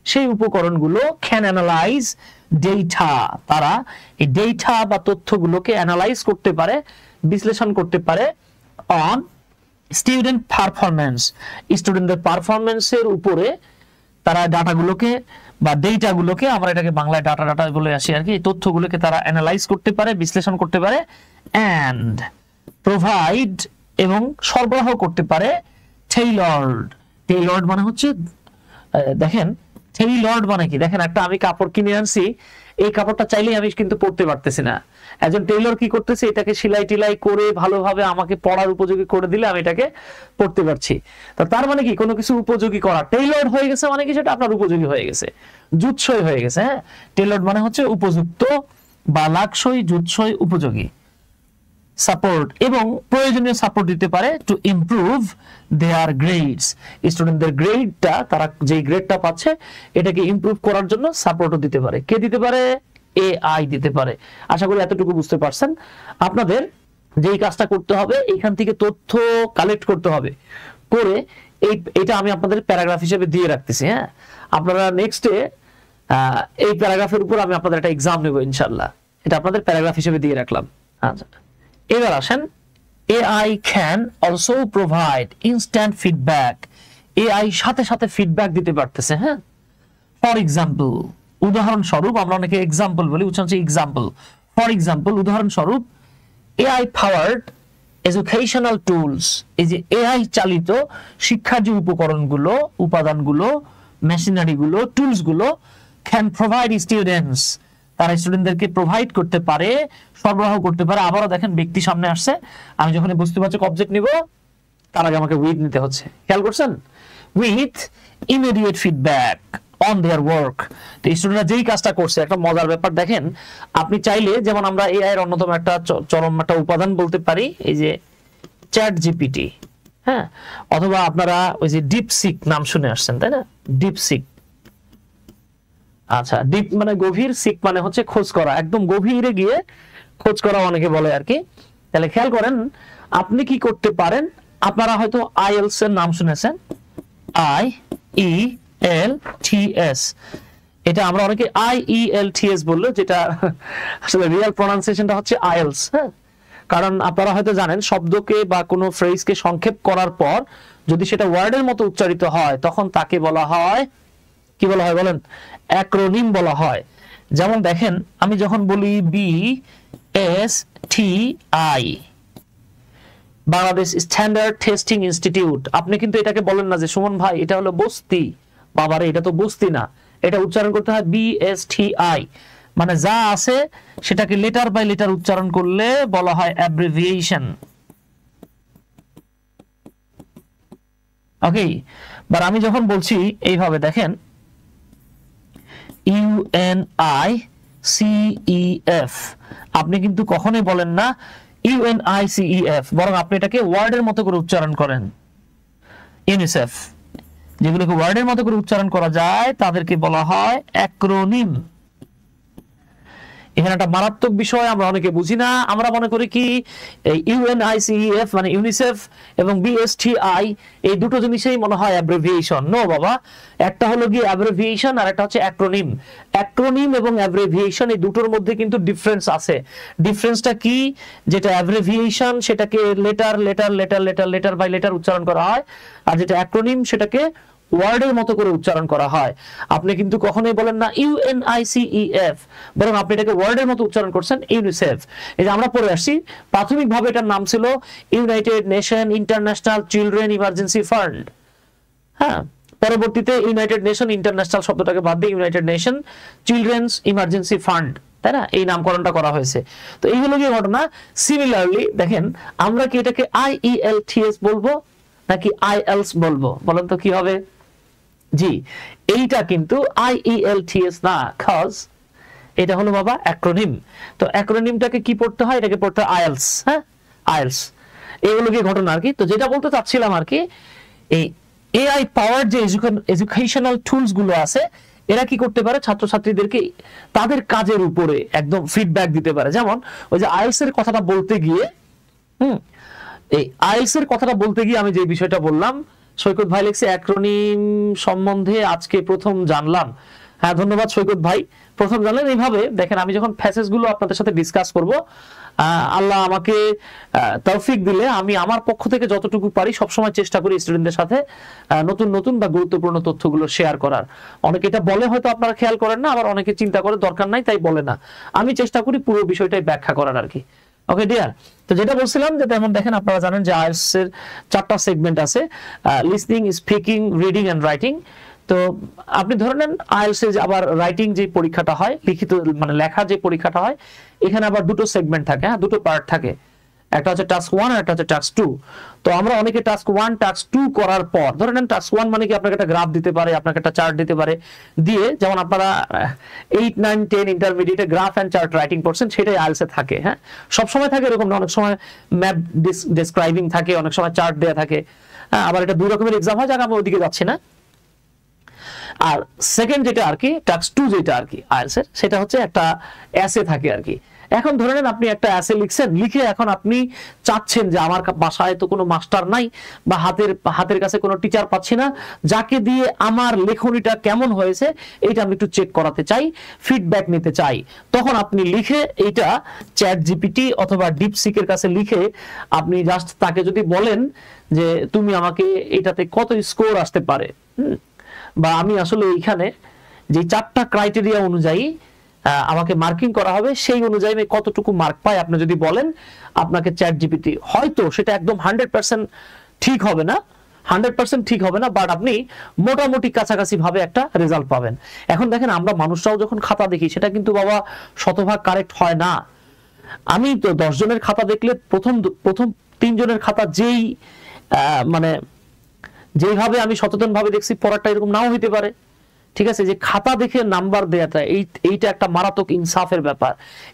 সেই উপকরণগুলো ক্যান অ্যানালাইজ ডেটা, তারা এই ডেটা বা তথ্যগুলোকে অ্যানালাইজ করতে পারে, বিশ্লেষণ করতে পারে অন স্টুডেন্ট পারফরম্যান্স, স্টুডেন্টদের পারফরম্যান্সের উপরে তারা ডাটাগুলোকে বা ডেটাগুলোকে, আমরা এটাকে বাংলায় ডাটা বলে আসি আর কি, এই তথ্যগুলোকে তারা অ্যানালাইজ করতে পারে, বিশ্লেষণ করতে পারে, অ্যান্ড প্রোভাইড এবং সরবরাহ করতে পারে টেইলর্ড মানে হচ্ছে, দেখেন টেইলর্ড মানে কি, দেখেন একটা আমি কাপড় কিনে আনছি, এই কাপড়টা চাইলেই আমি কিন্তু পরতে পারতেছি না, একজন টেইলর কি করতেছে, এটাকে সেলাই টিলাই করে ভালোভাবে আমাকে পরার উপযোগী করে দিলে আমি এটাকে পরতে পারছি। তো তার মানে কি, কোনো কিছু উপযোগী করা, টেইলর্ড হয়ে গেছে মানে কি, সেটা আপনার উপযোগী হয়ে গেছে, জুৎসই হয়ে গেছে। হ্যাঁ, টেইলর্ড মানে হচ্ছে উপযুক্ত বা লাকসই, জুৎসই, উপযোগী। সাপোর্ট এবং প্রয়োজনীয় সাপোর্ট দিতে পারে টু ইমপ্রুভ দেয়ার গ্রেডস, স্টুডেন্টদের গ্রেডটা, তারা যে গ্রেডটা পাচ্ছে এটাকে ইমপ্রুভ করার জন্য সাপোর্টও দিতে পারে। কে দিতে পারে? এআই দিতে পারে। আশা করি এতটুকু বুঝতে পারছেন। আপনাদের যেই কাজটা করতে হবে, এখান থেকে তথ্য কালেক্ট করতে হবে, করে এটা আমি আপনাদের প্যারাগ্রাফ হিসেবে দিয়ে রাখতেছি। হ্যাঁ, আপনারা নেক্সটে এই প্যারাগ্রাফের উপর আমি আপনাদের একটা এক্সাম নেব ইনশাআল্লাহ, এটা আপনাদের প্যারাগ্রাফ হিসেবে দিয়ে রাখলাম। আচ্ছা, এবার আসেন, AI can also provide instant feedback, AI সাথে সাথে ফিডব্যাক দিতে পারতেছে। হ্যাঁ, ফর এক্সাম্পল, উদাহরণস্বরূপ, আমরা অনেকে এক্সাম্পল বলি, উচ্চারণ হচ্ছে এক্সাম্পল। ফর এক্সাম্পল, উদাহরণস্বরূপ, এআই পাওয়ার্ড এডুকেশনাল টুলস, এই যে এআই চালিত শিক্ষার যে উপকরণগুলো, উপাদানগুলো, মেশিনারিগুলো, টুলসগুলো, ক্যান প্রোভাইড স্টুডেন্টস, তারা স্টুডেন্টদেরকে প্রোভাইড করতে পারে, সরবরাহ করতে পারে। আবারও দেখেন ব্যক্তি সামনে আসছে, আমি যখন বস্তুবাচক অবজেক্ট নিব তার আগে আমাকে উইথ নিতে হচ্ছে, খেয়াল করছেন? With immediate feedback on their work. তো স্টুডেন্টরা যেই কাজটা করছে, একটা মজার ব্যাপার দেখেন, আপনি চাইলে, যেমন আমরা এআই এর অন্যতম একটা চরম একটা উপাদান বলতে পারি এই যে চ্যাট জিপিটি, হ্যাঁ, অথবা আপনারা ওই যে ডিপসিক নাম শুনে আসছেন, তাই না? ডিপসিক, আচ্ছা, ডিপ মানে গভীর, সিক মানে হচ্ছে খোঁজ করা, একদম গভীরে গিয়ে খোঁজ করা অনেকে বলে আর কি। তাহলে খেয়াল করেন, আপনি কি করতে পারেন, আপনারা হয়তো আইএলস এর নাম শুনেছেন, IELTS, এটা আমরা অনেকে IELTS বললো, যেটা আসলে রিয়েল প্রনাউন্সিয়েশনটা হচ্ছে আইএলস। হ্যাঁ, কারণ আপনারা হয়তো জানেন, শব্দকে বা কোনো ফ্রেজকে সংক্ষেপ করার পর যদি সেটা ওয়ার্ডের মতো উচ্চারিত হয়, তখন তাকে বলা হয়, কি বলা হয় বলেন? অ্যাক্রোনিম বলা হয়। যেমন দেখেন, আমি যখন বলি BSTI, Bangladesh standard testing institute, আপনি কিন্তু এটাকে বলেন না যে সুমন ভাই এটা হলো বস্তি, বাবারে এটা তো বস্তি না, এটা উচ্চারণ করতে হয় BSTI, মানে যা আছে সেটাকে লেটার বাই লেটার উচ্চারণ করলে বলা হয় অ্যাব্রিভিয়েশন। ওকে, বাট আমি যখন বলছি এইভাবে, দেখেন UNICEF, আপনি কিন্তু কখনোই বলেন না UNICEF, বরং আপনি এটাকে ওয়ার্ডের মতো করে উচ্চারণ করেন। ইউনিসেফ, যেগুলোকে ওয়ার্ডের মতো করে উচ্চারণ করা যায় তাদেরকে বলা হয় অ্যাক্রোনিম। এখানে একটা মারাত্মক বিষয় আমরা অনেকে বুঝি না, আমরা মনে করি কি UNICEF মানে ইউনিসেফ এবং BSTI এই দুটো জিনিসই মনে হয় অ্যাব্রিভিয়েশন। নো বাবা, একটা হলো কি অ্যাব্রিভিয়েশন আর একটা হচ্ছে অ্যাক্রোনিম। অ্যাক্রোনিম এবং অ্যাব্রিভিয়েশন এই দুটোর মধ্যে কিন্তু ডিফারেন্স আছে। ডিফারেন্সটা কি? যেটা অ্যাব্রিভিয়েশন সেটাকে letter letter letter letter letter by letter উচ্চারণ করা হয়, আর যেটা অ্যাক্রোনিম সেটাকে ওয়ার্ডের মতো করে উচ্চারণ করা হয়। আপনি কিন্তু কখনোই বলেন না UNICEF, বরং আপনি এটাকে ওয়ার্ডের মতো উচ্চারণ করছেন ইউনিসেফ। এই যে আমরা পড়ে আসছি, প্রাথমিকভাবে এটার নাম ছিল United nation international children emergency fund. হ্যাঁ, পরবর্তীতে ইউনাইটেড নেশন ইন্টারন্যাশনাল শব্দটাকে বাদ দিয়ে United nation children's emergency fund, তাই না? এই নামকরণটা করা হয়েছে। তো এই হলো গিয়ে ঘটনা। সিমিলারলি দেখেন, আমরা কি এটাকে IELTS বলবো নাকি IELTS বলবো? বলেন তো কি হবে? জি, এইটা কিন্তু IELTS না, কজ এটা হলো বাবা অ্যাক্রোনিম। তো অ্যাক্রোনিমটাকে কি পড়তে হয়? এটাকে পড়তে হয় আইএলস। হ্যাঁ, আইএলস এগুলো কি ঘটনা আর কি। তো যেটা বলতে চাচ্ছিলাম আর কি, এই এআই পাওয়ার যে এডুকেশনাল টুলস গুলো আছে, এরা কি করতে পারে? ছাত্রছাত্রীদেরকে তাদের কাজের উপরে একদম ফিডব্যাক দিতে পারে। যেমন ওই যে আইএলস এর কথাটা বলতে গিয়ে, এই আইএলস এর কথাটা বলতে গিয়ে আমি যে বিষয়টা বললাম, সৈকত ভাই লিখছে অ্যাক্রোনিম সম্বন্ধে আজকে প্রথম জানলাম। হ্যাঁ, ধন্যবাদ সৈকত ভাই, প্রথম জানলেন। এইভাবে দেখেন, আমি যখন ফ্যাসেস গুলো আপনাদের সাথে ডিসকাস করব, আল্লাহ আমাকে তৌফিক দিলে আমি আমার পক্ষ থেকে যতটুকু পারি সবসময় চেষ্টা করি স্টুডেন্টদের সাথে নতুন নতুন বা গুরুত্বপূর্ণ তথ্যগুলো শেয়ার করার। অনেকে এটা বলে, হয়তো আপনারা খেয়াল করেন না, আবার অনেকে চিন্তা করে দরকার নাই তাই বলে না। আমি চেষ্টা করি পুরো বিষয়টাই ব্যাখ্যা করার আর কি। ওকে ডিয়ার, তো যেটা বলছিলাম যে যেমন দেখেন, আপনারা জানেন যে আইএলটিএস এর 4টা সেগমেন্ট আছে, listening, speaking, reading and writing. তো আপনি ধরে নেন আইএলটিএস এর আবার রাইটিং যে পরীক্ষাটা হয়, লিখিত মানে লেখা যে পরীক্ষাটা হয়, এখানে আবার দুটো সেগমেন্ট থাকে, হ্যাঁ, দুটো পার্ট থাকে। একটা হচ্ছে টাস্ক 1 আর একটা হচ্ছে টাস্ক 2। তো আমরা অনেকে টাস্ক 1 টাস্ক 2 করার পর, ধরে নেন টাস্ক 1 মানে কি আপনাকে একটা গ্রাফ দিতে পারে, আপনাকে একটা চার্ট দিতে পারে, দিয়ে যেমন আপনারা 8, 9, 10 ইন্টারমিডিয়েটে গ্রাফ এন্ড চার্ট রাইটিং করছেন, সেটাই আইএলটিএস এ থাকে। হ্যাঁ, সব সময় থাকে এরকম না, অনেক সময় ম্যাপ ডেসক্রাইবিং থাকে, অনেক সময় চার্ট দেয়া থাকে। হ্যাঁ, আবার এটা দুই রকমের এক্সাম হয়, যাক আমরা ওদিকে যাচ্ছি না। আর সেকেন্ড যেটা আর কি, টাস্ক 2 যেটা আর কি আইএলটিএস এর, সেটা হচ্ছে একটা এসে থাকে আর কি। এখন ধরে নেন আপনি একটা এসে লিখছেন, লিখে এখন আপনি চাচ্ছেন যে আমার বাসায় তো কোনো মাস্টার নাই, বা হাতের কাছে কোনো টিচার পাচ্ছি না, যাকে দিয়ে আমার লেখনীটা কেমন হয়েছে এইটা আমি একটু চেক করাতে চাই, ফিডব্যাক নিতে চাই। তখন আপনি লিখে এইটা চ্যাট জিপিটি অথবা ডিপসিকের কাছে লিখে আপনি জাস্ট তাকে যদি বলেন যে তুমি আমাকে এটাতে কত স্কোর আসতে পারে, বা আমি আসলে এইখানে যে 4টা ক্রাইটেরিয়া অনুযায়ী আমাকে মার্কিং করা হবে, সেই অনুযায়ী আমি কতটুকু মার্ক পাই, আপনি যদি বলেন, আপনাকে চ্যাট জিপিটি হয়তো সেটা একদম 100% ঠিক হবে না, 100% ঠিক হবে না, বাট আপনি মোটামুটি কাছাকাছি ভাবে একটা রেজাল্ট পাবেন। এখন দেখেন, আমরা মানুষরাও যখন খাতা দেখি, সেটা কিন্তু বাবা শতভাগ কারেক্ট হয় না। আমি তো 10 জনের খাতা দেখলে প্রথম 3 জনের খাতা মানে যেইভাবে আমি সচেতন ভাবে দেখছি, পড়াটা এরকম নাও হইতে পারে। ঠিক আছে, যে খাতা দেখে নাম্বার দেয়াটা এইটা একটা মারাত্মক ইনসাফের ব্যাপার।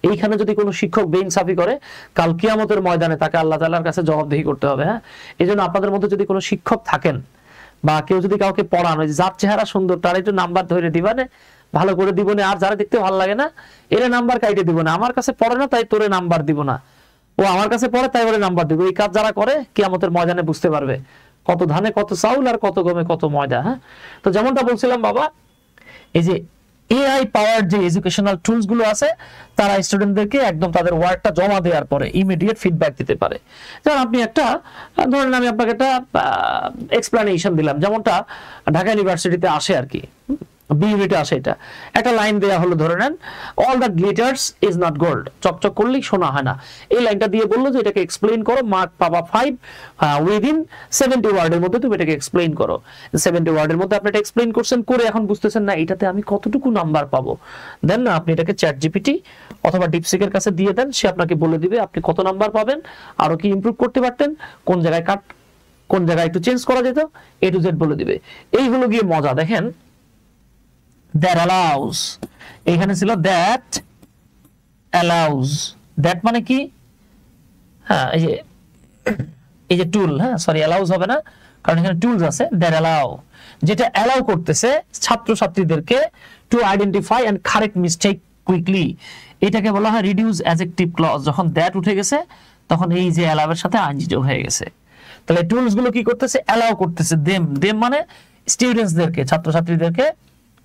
এইখানে যদি কোনো শিক্ষক বেইনসাফি করে, কাল কিয়ামতের ময়দানে তাকে আল্লাহ তাআলার কাছে জবাবদিহি করতে হবে। হ্যাঁ, এই জন্য আপনাদের মধ্যে যদি কোনো শিক্ষক থাকেন, বা কেউ যদি কাউকে পড়ান, যার চেহারা সুন্দর তার একটু নাম্বার ধরে দিবানে, ভালো করে দিব না, আর যারা দেখতে ভালো লাগে না এরা নাম্বার কাইটে দিব না। আমার কাছে পড়ে না তাই তোরে নাম্বার দিব না, ও আমার কাছে পড়ে তাই ওরে নাম্বার দিব। এই কাজ যারা করে কিয়ামতের ময়দানে বুঝতে পারবে কত ধানে কত চাউল আর কত গমে কত ময়দা। হ্যাঁ, তো যেমনটা বলছিলাম বাবা, এই যে এআই পাওয়ার যে এডুকেশনাল টুলস গুলো আছে, তারা স্টুডেন্টদেরকে একদম তাদের ওয়ার্কটা জমা দেওয়ার পরে ইমিডিয়েট ফিডব্যাক দিতে পারে। যেমন আপনি একটা ধরেন, আমি আপনাকে একটা এক্সপ্লেনেশন দিলাম, যেমনটা ঢাকা ইউনিভার্সিটিতে আসে আর কি, বিইউনিটে আসে। এটা একটা লাইন দেয়া হলো, ধরে নেন all that glitters is not gold, চকচক করলেই সোনা হয় না। এই লাইনটা দিয়ে বললো যে এটাকে এক্সপ্লেইন করো, মার্ক পাবা 5 উইদিন 70 ওয়ার্ডের মধ্যে তুমি এটাকে এক্সপ্লেইন করো। 70 ওয়ার্ডের মধ্যে আপনি এটা এক্সপ্লেইন করছেন, করে এখন বুঝতেছেন না এটাতে আমি কতটুকু নাম্বার পাবো, দেন না আপনি এটাকে চ্যাট জিপিটি অথবা ডিপসিকের কাছে দিয়ে দেন, সে আপনাকে বলে দিবে আপনি কত নাম্বার পাবেন, আরো কি ইমপ্রুভ করতে পারতেন, কোন জায়গায় একটু চেঞ্জ করা যেত, A to Z বলে দিবে। এই হলো গিয়ে মজা। দেখেন, that allows, এখানে ছিল that allows, that মানে কি, হ্যাঁ এই যে টুল, হ্যাঁ সরি allows হবে না, কারণ এখানে টুলস আছে। that allow, যেটা allow করতেছে ছাত্রছাত্রীদেরকে to identify and correct mistake quickly, এটাকে বলা হয় reduce adjective clause। যখন that উঠে গেছে, তখন এই যে allow এর সাথে ing যোগ হয়ে গেছে। তাহলে টুলস গুলো কি করতেছে, allow করতেছে them মানে স্টুডেন্টসদেরকে, ছাত্রছাত্রীদেরকে,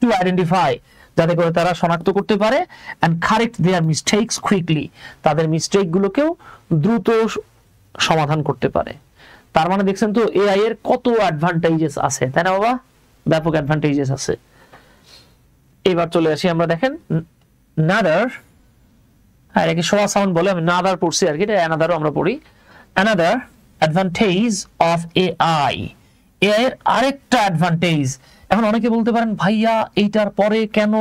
to identify, যাতে করে তারা শনাক্ত করতে পারে, and correct their mistakes quickly, তাদের মিস্টেক গুলোকেও দ্রুত সমাধান করতে পারে। তার মানে দেখছেন তো এআই এর কত অ্যাডভান্টেজেস আছে, তাই না বাবা? ব্যাপক অ্যাডভান্টেজেস আছে। এবার চলে আসি আমরা, দেখেন নাদার, হ্যাঁ এটাকে শোয়া সাউন্ড বলে, আমি নাদার পড়ছি আর কি, এটা অ্যানাদারও আমরা পড়ি। Another advantage of AI, AI এর আরেকটা অ্যাডভান্টেজ। এখন অনেকে বলতে পারেন, ভাইয়া এইটার পরে কেন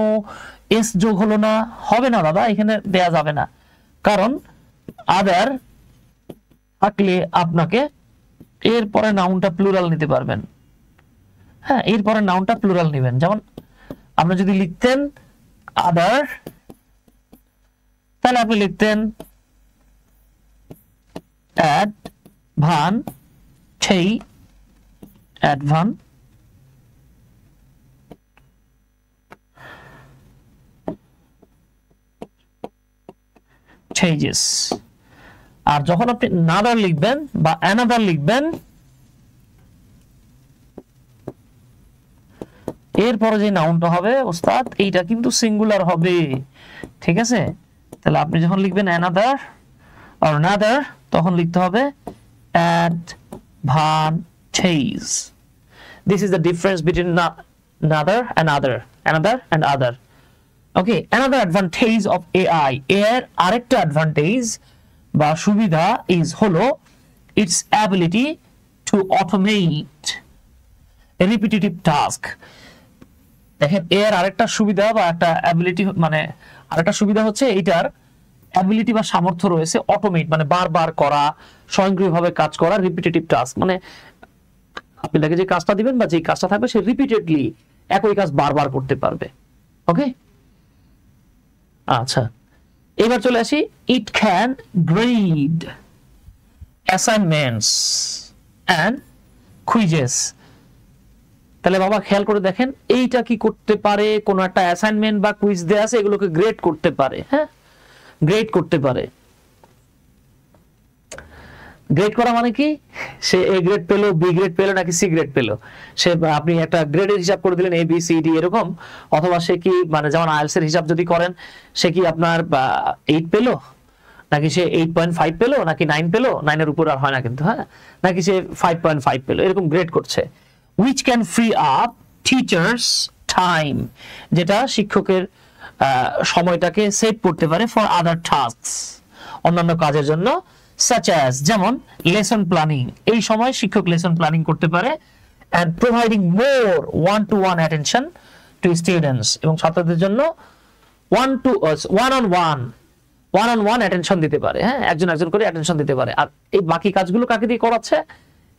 এস যোগ হলো না? হবে না দাদা, এখানে দেয়া যাবে না, কারণ আদার থাকলে আপনাকে এরপরে নাউনটা প্লুরাল নিতে পারবেন। হ্যাঁ, এরপরে নাউনটা প্লুরাল নেবেন। যেমন আপনি যদি লিখতেন আদার তাহলে আপনি লিখতেন advantages। আর যখন আপনি নাদার লিখবেন বা অ্যানাদার লিখবেন, এরপরে যে নাউনটা হবে ওস্তাদ এইটা কিন্তু সিঙ্গুলার হবে, ঠিক আছে? তাহলে আপনি যখন লিখবেন অ্যানাদার আর নাদার তখন লিখতে হবে advantages। This is the difference between another and other, another and other. Okay, another advantage of AI এর আরেকটা অ্যাডভান্টেজ বা সুবিধা is হলো its ability to automate a repetitive task। দেখেন এর আরেকটা সুবিধা বা একটা অ্যাবিলিটি, মানে আরেকটা সুবিধা হচ্ছে এইটার অ্যাবিলিটি বা সামর্থ্য রয়েছে অটোমেট, মানে বারবার করা, স্বয়ংক্রিয়ভাবে কাজ করা, রিপিটেটিভ টাস্ক, মানে আপনি তাকে যে কাজটা দিবেন বা যে কাজটা থাকবে সে রিপিটেডলি একই কাজ বারবার করতে পারবে। ওকে, আচ্ছা এবার চলে আসি, it can grade assignments and quizzes. তাহলে বাবা খেয়াল করে দেখেন এইটা কি করতে পারে, কোন একটা অ্যাসাইনমেন্ট বা কুইজ দেয়া আছে এগুলোকে গ্রেড করতে পারে। হ্যাঁ, গ্রেড করতে পারে। গ্রেড করা মানে কি, সে এ গ্রেড পেলো, বি গ্রেড পেলো নাকি সি গ্রেড পেলো, সে আপনি একটা গ্রেডের হিসাব করে দিলেন এ বি সি ডি এরকম, অথবা সে কি মানে যেমন আইএলটিএস এর হিসাব যদি করেন সে কি আপনার 8 পেলো নাকি সে 8.5 পেলো নাকি 9 পেলো, 9 এর উপর আর হয় না কিন্তু, হ্যাঁ, নাকি সে 5.5 পেলো, এরকম গ্রেড করছে। which can free up teachers time, যেটা শিক্ষকের সময়টাকে সেভ করতে পারে for other tasks, অন্যান্য কাজের জন্য, such as যেমন lesson planning, এই সময় শিক্ষক লেসন প্ল্যানিং করতে পারে, and providing more one-to-one attention to students, এবং ছাত্রদের জন্য one-on-one attention দিতে পারে। হ্যাঁ, একজন একজন করে attention দিতে পারে। আর এই বাকি কাজগুলো কাকে দিয়ে করাচ্ছে,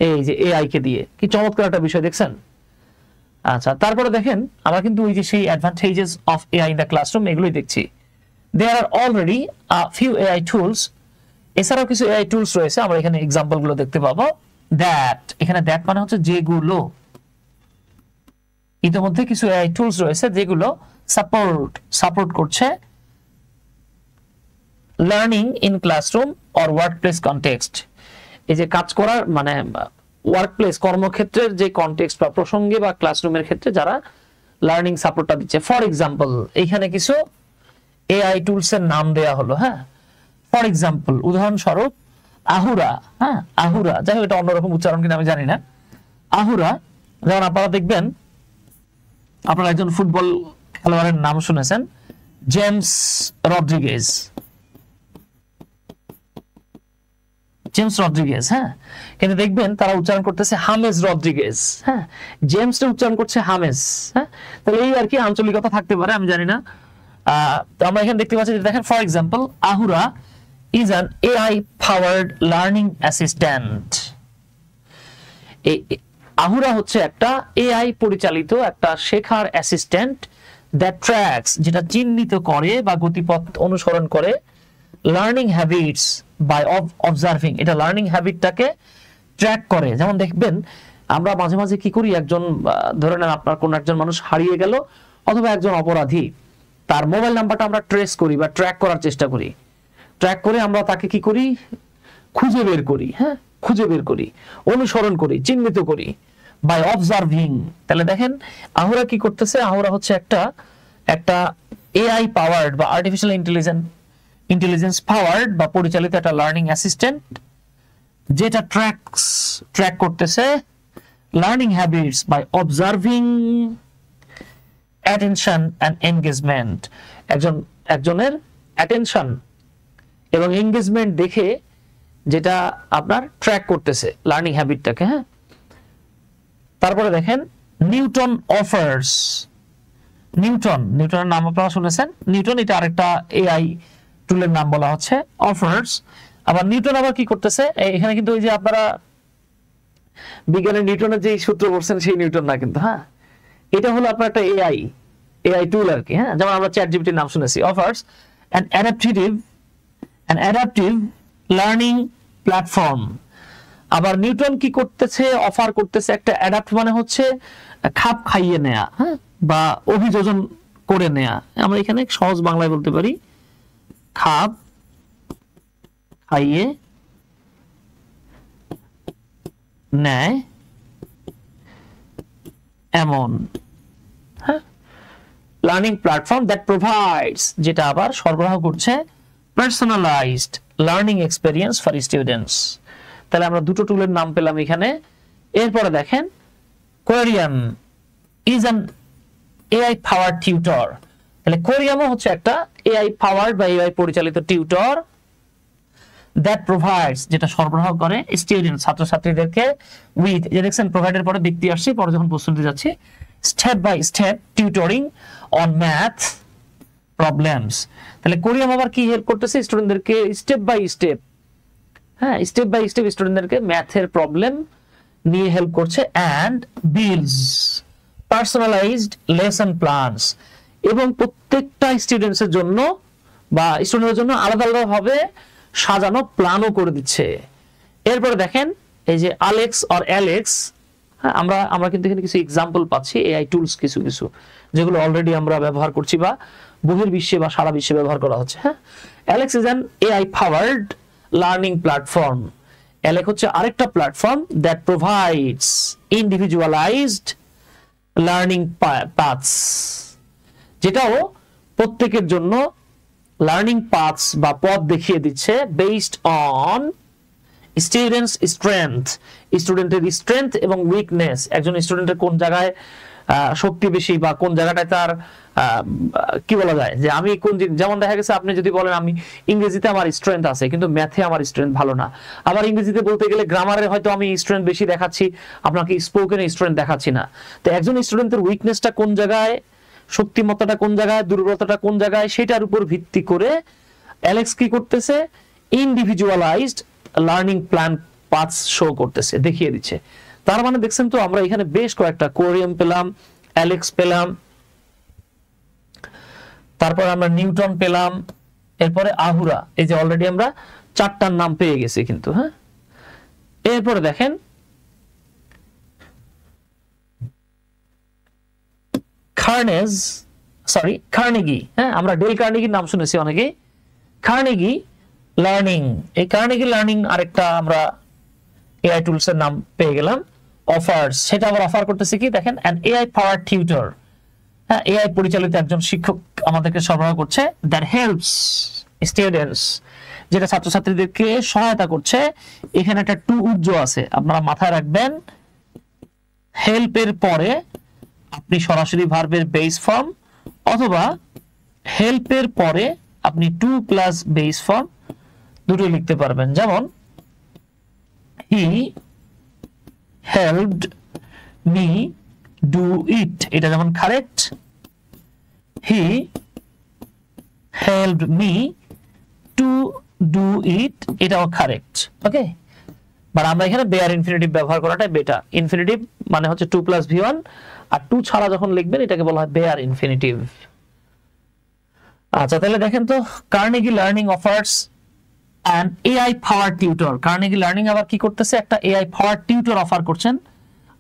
এই যে এআই কে দিয়ে। কি চমৎকার একটা বিষয় দেখছেন। আচ্ছা তারপরে দেখেন আমরা কিন্তু ওই যে সেই advantages of AI in the classroom এগুলোই দেখছি। দেয়ার আর অলরেডি ফিউ এআই টুলস, এছাড়াও কিছু এআই টুলস রয়েছে, আমরা এখানে এক্সাম্পল গুলো দেখতে পাবো। দ্যাট, এখানে দ্যাট মানে হচ্ছে যেগুলো, ইতিমধ্যে কিছু এআই টুলস রয়েছে যেগুলো সাপোর্ট করছে learning in classroom or workplace context. এই যে কাজ করার মানে ওয়ার্কপ্লেস কর্মক্ষেত্রের যে কনটেক্সট বা প্রসঙ্গে বা ক্লাসরুমের ক্ষেত্রে যারা লার্নিং সাপোর্টটা দিচ্ছে। ফর এক্সাম্পল এখানে কিছু এআই টুলস এর নাম দেয়া হলো। হ্যাঁ, ফর এক্সাম্পল উদাহরণস্বরূপ আহুরা। হ্যাঁ, আহুরা, যাই হোক এটা অন্যরকম উচ্চারণ কিনা আমি জানি না। আহুরা, যেমন আপনারা দেখবেন আপনারা একজন ফুটবল খেলোয়াড়ের নাম শুনেছেন, জেমস রদ্রিগেজ। হ্যাঁ, কিন্তু দেখবেন তারা উচ্চারণ করতেছে হামেস রদ্রিগেজ। হ্যাঁ, জেমসটা উচ্চারণ করছে হামেস। হ্যাঁ, তাহলে এই আর কি আঞ্চলিকতা থাকতে পারে, আমি জানি না। তো আমরা এখানে দেখতে পাচ্ছি, দেখেন for example Ahura is an AI powered learning assistant. Ahura হচ্ছে একটা এআই পরিচালিত একটা শেখার অ্যাসিস্ট্যান্ট, দ্যাট ট্র্যাকস, যেটা চিহ্নিত করে বা গতিপথ অনুসরণ করে লার্নিং হ্যাবিটস বাই অবজার্ভিং, এটা লার্নিং হ্যাবিটটাকে ট্র্যাক করে। যেমন দেখবেন আমরা মাঝে মাঝে কি করি, একজন ধরে নেন আপনার কোন একজন মানুষ হারিয়ে গেল অথবা একজন অপরাধী, তার মোবাইল নাম্বারটা আমরা ট্রেস করি বা ট্র্যাক করার চেষ্টা করি। ট্র্যাক করে আমরা তাকে কি করি, খুঁজে বের করি। হ্যাঁ, খুঁজে বের করি, অনুসরণ করি, চিহ্নিত করি বাই অবজার্ভিং। তাহলে দেখেন আহুরা কি করতেছে, আহুরা হচ্ছে একটা এআই পাওয়ার্ড বা আর্টিফিশিয়াল ইন্টেলিজেন্স পাওয়ার্ড বা পরিচালিত একটা লার্নিং অ্যাসিস্ট্যান্ট, যেটা ট্র্যাক করতেছে learning habits by observing attention and engagement, একজনের অ্যাটেনশন এবং এনগেজমেন্ট দেখে যেটা আপনার ট্র্যাক করতেছে লার্নিং হ্যাবিটটাকে। হ্যাঁ, তারপরে দেখেন নিউটন অফার্স। নিউটনের নাম আপনারা শুনেছেন, নিউটন এটা আরেকটা এআই টুলের নাম বলা হচ্ছে, অফার্স। আবার নিউটন আবার কি করতেছে, এখানে কিন্তু ওই যে আপনারা বিজ্ঞানের নিউটনের যে সূত্র পড়ছেন সেই নিউটন না কিন্তু। হ্যাঁ, এটা হলো আপনার একটা এআই টুল আর কি। হ্যাঁ, যেমন আমরা চ্যাট জিপিটির নাম শুনেছি। Offers an adaptive an adaptive learning platform. আবার নিউটন কি করতেছে, অফার করতেছে একটা অ্যাডাপ্ট মানে হচ্ছে খাপ খাইয়ে নেয়া, হ্যাঁ, বা অভিযোজন করে নেয়া। আমরা এখানে সহজ বাংলায় বলতে পারি খাপ খাইয়ে নেয় এমন, হ্যাঁ, লার্নিং প্ল্যাটফর্ম দ্যাট প্রোভাইডস, যেটা আবার সরবরাহ করছে personalised learning experience for students. তাহলে আমরা দুটো টুলের নাম পেলাম এখানে। এরপরে দেখেন Querium is an AI powered tutor. তাহলে কোয়ারিয়ামও হচ্ছে একটা এআই পাওয়ার্ড বা এআই পরিচালিত টিউটর দ্যাট প্রোভাইডস, যেটা সরবরাহ করে স্টুডেন্ট ছাত্রছাত্রীদেরকে উইথ, যে দেখছেন প্রোভাইডের পরে ব্যক্তি আসছে, পরে যখন প্রস্তুতি যাচ্ছে, step by step tutoring on math problems. তাহলে কোরিয়াম আবার কি হেল্প করতেছে স্টুডেন্টদেরকে স্টেপ বাই স্টেপ, হ্যাঁ, স্টেপ বাই স্টেপ স্টুডেন্টদেরকে ম্যাথের প্রবলেম নিয়ে হেল্প করছে। And builds personalised lesson plans, এবং প্রত্যেকটা স্টুডেন্টসের জন্য বা স্টুডেন্টের জন্য আলাদা আলাদা ভাবে সাজানো প্ল্যানও করে দিচ্ছে। এরপরে দেখেন এই যে আলেক্স অর অ্যালেক্স, হ্যাঁ, আমরা কিন্তু এখানে কিছু এক্সাম্পল পাচ্ছি এআই টুলস কিছু কিছু যেগুলো অলরেডি আমরা ব্যবহার করছি বা বহির্বিশ্বে বা সারা বিশ্বে ব্যবহার করা হচ্ছে। হ্যাঁ, Alex is an AI powered learning platform. Alex হচ্ছে আরেকটা platform that provides individualised learning paths, যেটাও প্রত্যেকের জন্য লার্নিং পাথস বা পথ দেখিয়ে দিচ্ছে বেসড অন স্টুডেন্টস স্ট্রেংথ, স্টুডেন্টের স্ট্রেংথ এবং উইকনেস, একজন স্টুডেন্টের কোন জায়গায় শক্তি বেশি বা কোন জায়গাটায় তার কি বলা যায় যে আমি কোন, যেমন দেখা গেছে আপনি যদি বলেন আমি ইংরেজিতে আমার স্ট্রেংথ আছে কিন্তু ম্যাথে আমার স্ট্রেংথ ভালো না, আবার ইংরেজিতে বলতে গেলে গ্রামারে হয়তো আমি স্ট্রেংথ বেশি দেখাচ্ছি, আপনাকে স্পোকেনে স্ট্রেংথ দেখাচ্ছি না। তো একজন স্টুডেন্টের উইকনেসটা কোন জায়গায়, শক্তিমত্তাটা কোন জায়গায়, দুর্বলতাটা কোন জায়গায়, সেটার উপর ভিত্তি করে অ্যালেক্স কি করতেছে individualised learning plan paths show করতেছে, দেখিয়ে দিচ্ছে। তার মানে দেখছেন তো আমরা এখানে বেশ কয়েকটা কোরিয়াম পেলাম, অ্যালেক্স পেলাম, তারপর আমরা নিউটন পেলাম, এরপরে আহুরা, এই যে অলরেডি আমরা চারটার নাম পেয়ে গেছি কিন্তু। হ্যাঁ, এরপরে দেখেন কার্নেগি, হ্যাঁ, আমরা ডেল কার্নেগির নাম শুনেছি অনেকেই। কার্নেগি লার্নিং, এই কার্নেগি লার্নিং আরেকটা আমরা এআই টুলস এর নাম পেয়ে গেলাম। অফার্স, সেটা আবার অফার করতেছে কি দেখেন অ্যান এআই পাওয়ার্ড টিউটর, হ্যাঁ, এআই পরিচালিত একজন শিক্ষক আমাদেরকে সরবরাহ করছে দ্যাট হেল্পস স্টুডেন্টস, যেটা ছাত্রছাত্রীদেরকে সহায়তা করছে। এখানে একটা টু উজ্জ আছে, আপনারা মাথায় রাখবেন। হেল্পের পরে আপনি সরাসরি ভার্বের বেস ফর্ম অথবা হেল্পের পরে আপনি টু প্লাস বেস ফর্ম দুটো লিখতে পারবেন। যেমন হি হেল্পড মি ডু ইট, এটা যেমন correct, he helped me to do it, এটাও কারেক্ট। ওকে, বাট আমরা এখানে বেয়ার ইনফিনিটিভ ব্যবহার করাটাই বেটার। ইনফিনিটিভ মানে হচ্ছে টু প্লাস ভি1, আর টু ছাড়া যখন লিখবেন এটাকে বলা হয় বেয়ার ইনফিনিটিভ। আচ্ছা, তাহলে দেখেন তো Carnegie learning offers an AI powered tutor. Carnegie learning আবার কি করতেছে, একটা এআই পাওয়ার্ড টিউটর অফার করছেন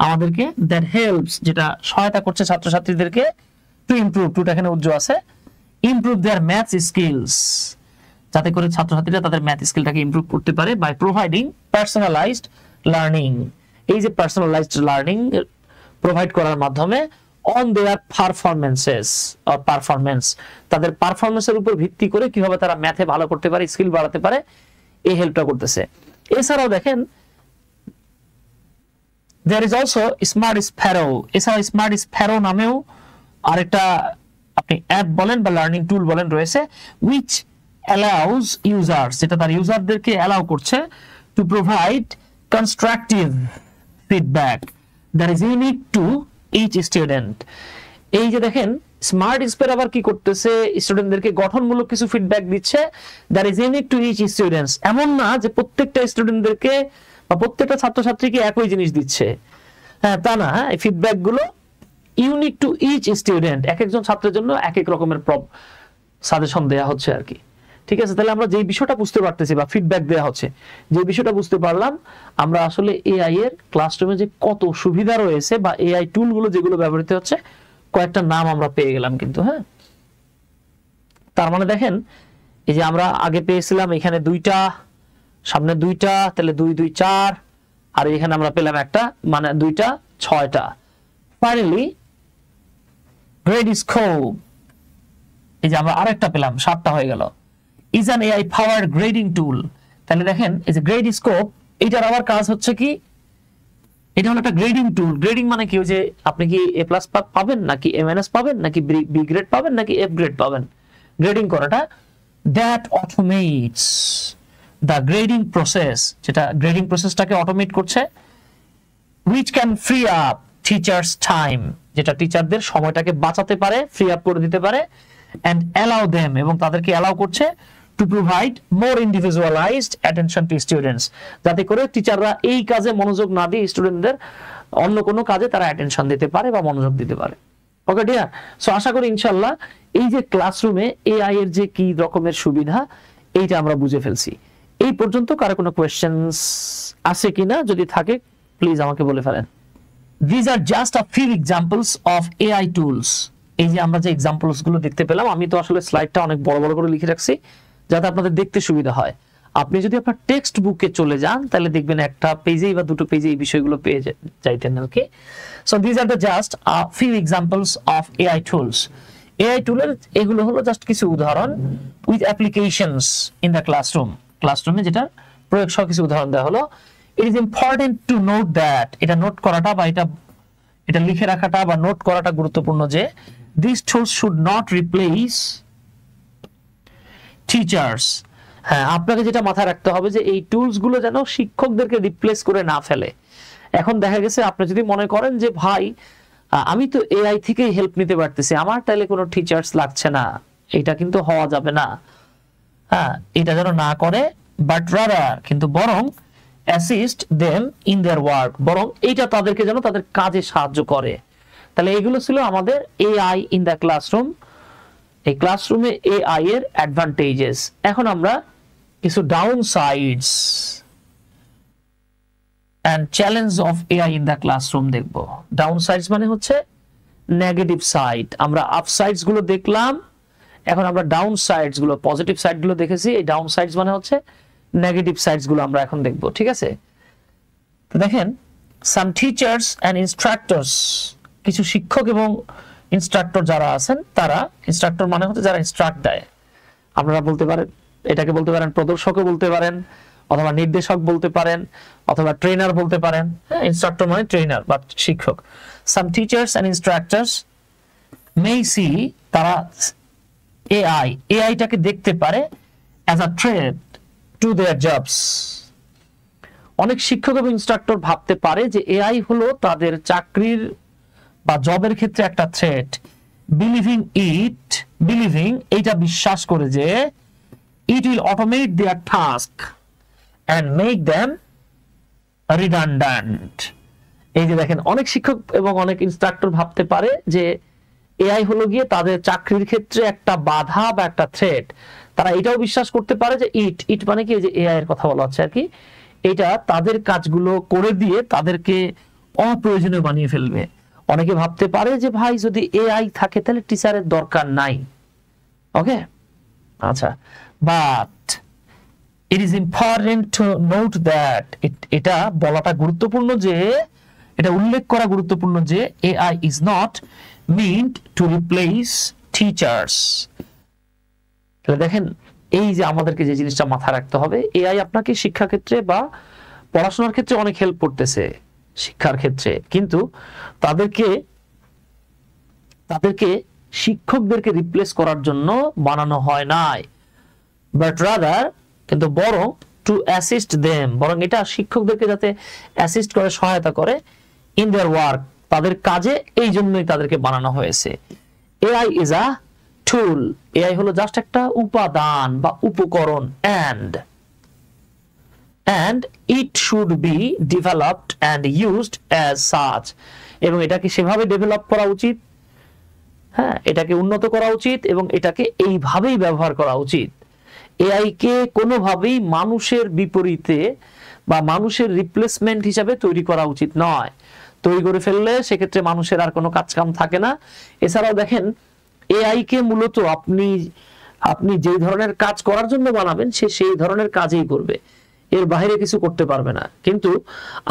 আমাদেরকে দ্যাট হেল্পস, যেটা সহায়তা করছে ছাত্রছাত্রীদেরকে টু ইমপ্রুভ, টুটা এখানে উজ্জ্ব আছে, ইমপ্রুভ দেয়ার ম্যাথস স্কিলস, যাতে করে ছাত্রছাত্রীরা তাদের ম্যাথ স্কিলটাকে ইমপ্রুভ করতে পারে বাই প্রোভাইডিং পার্সোনালাইজড লার্নিং। এই যে পার্সোনালাইজড লার্নিং প্রোভাইড করার মাধ্যমে on their performances or performance, তাদের পারফরমেন্সের উপর ভিত্তি করে কিভাবে তারা ম্যাথে ভালো করতে পারে, স্কিল বাড়াতে পারে, এই হেল্পটা করতেছে। এছাড়াও দেখেন there is also smart Sparrow, এছাড়া স্মার্ট স্প্যারো নামেও আরেকটা আপনি অ্যাপ বলেন বা লার্নিং টুল বলেন রয়েছে, which allows users, যেটা তার ইউজারদেরকে অ্যালাউ করছে to provide constructive feedback that is unique to each student। এই যে দেখেন স্মার্ট স্প্যারো আবার কি করতেছে, স্টুডেন্টদেরকে গঠনমূলক কিছু ফিডব্যাক দিচ্ছে that is unique to each students। এমন না যে প্রত্যেকটা স্টুডেন্টদেরকে বা প্রত্যেকটা ছাত্রছাত্রীকে একই জিনিস দিচ্ছে, হ্যাঁ, তা না। এই ফিডব্যাক গুলো ইউনিক টু ইচ স্টুডেন্ট, এক একজন ছাত্রের জন্য এক এক রকমের সাজেশন দেয়া হচ্ছে আর কি। ঠিক আছে, তাহলে আমরা যে বিষয়টা বুঝতে পারতেছি বা ফিডব্যাক দেওয়া হচ্ছে, যে বিষয়টা বুঝতে পারলাম আমরা আসলে এআই এর ক্লাসরুমে যে কত সুবিধা রয়েছে বা এআই টুলগুলো যেগুলো ব্যবহৃত হচ্ছে কয়েকটা নাম আমরা পেয়ে গেলাম কিন্তু। হ্যাঁ, তার মানে দেখেন এই যে আমরা আগে পেয়েছিলাম এখানে দুইটা, সামনে দুইটা, তাহলে 2 2 4, আর এখানে আমরা পেলাম একটা, মানে দুইটা 6টা। ফাইনালি গ্রেডস্কোপ, এই যে আমরা আরেকটা পেলাম, 7টা হয়ে গেল। Is an AI powered grading tool. তাহলে দেখেন এই যে গ্রেডস্কোপ, এটার আবার কাজ হচ্ছে কি, এটা হলো একটা গ্রেডিং টুল। গ্রেডিং মানে কি, যে আপনি কি এ প্লাস পাবেন নাকি এ মাইনাস পাবেন নাকি বি গ্রেড পাবেন নাকি এফ গ্রেড পাবেন, গ্রেডিং করাটা। দ্যাট অটোমেটস দ্য গ্রেডিং প্রসেস, যেটা গ্রেডিং প্রসেসটাকে অটোমেট করছে। which can free up teachers time, যেটা টিচারদের সময়টাকে বাঁচাতে পারে, ফ্রি আপ করে দিতে পারে। and allow them, এবং তাদেরকে অ্যালাউ করছে to provide more individualized attention to students, যাতে করে টিচাররা এই কাজে মনোযোগ না দিয়ে স্টুডেন্টদের অন্য কোনো কাজে তারা অ্যাটেনশন দিতে পারে বা মনোযোগ দিতে পারে। ওকে ডিয়ার, সো আশা করি ইনশাআল্লাহ এই যে ক্লাসরুমে এআই এর যে কি রকমের সুবিধা এইটা আমরা বুঝে ফেলছি। এই পর্যন্ত কারো কোনো কোয়েশ্চেনস আছে কিনা, যদি থাকে প্লিজ আমাকে বলে ফেলেন। These are just a few examples of AI tools. এই যে আমরা যে এক্সাম্পলস গুলো দেখতে পেলাম, আমি তো আসলে স্লাইডটা অনেক বড় বড় করে লিখে রাখছি যাতে আপনাদের দেখতে সুবিধা হয়। আপনি যদি আপনার টেক্সট বুকে চলে যান তাহলে দেখবেন একটা পেজেই বা দুটো পেজে এই বিষয়গুলো পেয়ে যাইতেন। Okay, so this are the just a few examples of AI tools. AI টুলের এগুলো হলো জাস্ট কিছু উদাহরণ with applications in the classroom. ক্লাসরুমে যেটা প্রয়োগ সহ কিছু উদাহরণ দেওয়া হলো। It is important to note that, এটা নোট করাটা বা এটা লিখে রাখাটা বা নোট করাটা গুরুত্বপূর্ণ যে these tools should not replace teachers. হ্যাঁ, আপনাকে যেটা মাথায় রাখতে হবে যে এই টুলস গুলো যেন শিক্ষকদেরকে রিপ্লেস করে না ফেলে। এখন দেখা গেছে আপনি যদি মনে করেন যে ভাই আমি তো এআই থেকেই হেল্প নিতে পারতেছি, আমার তাইলে কোনো টিচার্স লাগছে না, এটা কিন্তু হওয়া যাবে না। হ্যাঁ, এটা যেন না করে, বাট রাদার, কিন্তু বরং assist them in their work, বরং এইটা তাদেরকে যেন তাদের কাজে সাহায্য করে। তাহলে এগুলো ছিল আমাদের এআই ইন দ্য ক্লাসরুম, এই ক্লাসরুমে এআই এর অ্যাডভান্টেজেস। এখন আমরা কিছু down sides and challenge of AI in the classroom দেখব। ডাউন সাইডস মানে হচ্ছে নেগেটিভ সাইড। আমরা আপ সাইডস গুলো দেখলাম, এখন আমরা ডাউন সাইডস গুলো, পজিটিভ সাইড গুলো দেখেছি। এই ডাউন সাইডস মানে হচ্ছে নেগেটিভ সাইডস গুলো আমরা এখন দেখব, ঠিক আছে? তো দেখেন, সাম টিচার্স এন্ড ইনস্ট্রাক্টরস, কিছু শিক্ষক এবং ইনস্ট্রাক্টর যারা আছেন তারা, ইনস্ট্রাক্টর মানে হচ্ছে যারা ইনস্ট্রাক্ট দেয়, আপনারা বলতে পারেন এটাকে বলতে পারেন প্রদর্শকও বলতে পারেন, অথবা নির্দেশক বলতে পারেন, অথবা ট্রেনার বলতে পারেন। ইনস্ট্রাক্টর মানে ট্রেনার বা শিক্ষক। Some teachers and instructors may see, তারা এআইটাকে দেখতে পারে as a threat to their jobs. অনেক শিক্ষক এবং ইনস্ট্রাক্টর ভাবতে পারে যে এআই হলো তাদের চাকরির বা জবের ক্ষেত্রে একটা থ্রেট। বিলিভিং এইটা বিশ্বাস করে যে it will automate their task and make them redundant. এই যে দেখেন, অনেক শিক্ষক এবং অনেক ইনস্ট্রাক্টর ভাবতে পারে যে এআই হলো গিয়ে তাদের চাকরির ক্ষেত্রে একটা বাধা বা একটা থ্রেট। তারা এটাও বিশ্বাস করতে পারে যে ইট মানে কি, যে এআই এর কথা বলা হচ্ছে আর কি, এটা তাদের কাজগুলো করে দিয়ে তাদেরকে অপ্রয়োজনীয় বানিয়ে ফেলবে। অনেকে ভাবতে পারে যে ভাই যদি এআই থাকে তাহলে টিচারের দরকার নাই। ওকে, আচ্ছা, but it is important to note that, এটা বলাটা গুরুত্বপূর্ণ, যে এটা উল্লেখ করা গুরুত্বপূর্ণ যে AI is not mint to replace teachers. তাহলে দেখেন, এই যে আমাদেরকে যে জিনিসটা মাথায় রাখতে হবে, এআই আপনাকে শিক্ষাক্ষেত্রে বা পড়াশোনার ক্ষেত্রে অনেক হেল্প করতেছে, শিক্ষার ক্ষেত্রে, কিন্তু তাদেরকে শিক্ষকদেরকে রিপ্লেস করার জন্য বানানো হয় নাই, বাট রাদার, কিন্তু বরং টু অ্যাসিস্ট দেম, বরং এটা শিক্ষকদেরকে যাতে অ্যাসিস্ট করে, সহায়তা করে, ইন দেয়ার ওয়ার্ক, তাদের কাজে, এই জন্যই তাদেরকে বানানো হয়েছে। AI is a tool, AI হলো জাস্ট একটা উপাদান বা উপকরণ, and it should be developed and used as such, এবং এটাকে সেভাবে ডেভেলপ করা উচিত, হ্যাঁ, এটাকে উন্নত করা উচিত এবং এটাকে এইভাবেই ব্যবহার করা উচিত। এআই কে কোনোভাবেই মানুষের বিপরীতে বা মানুষের রিপ্লেসমেন্ট হিসাবে তৈরি করা উচিত নয়। তৈরি করে ফেললে সেক্ষেত্রে মানুষের আর কোনো কাজ কাম থাকে না। এছাড়াও দেখেন এআই কে মূলত আপনি যে ধরনের কাজ করার জন্য বানাবেন সে সেই ধরনের কাজই করবে, এর বাইরে কিছু করতে পারবে না। কিন্তু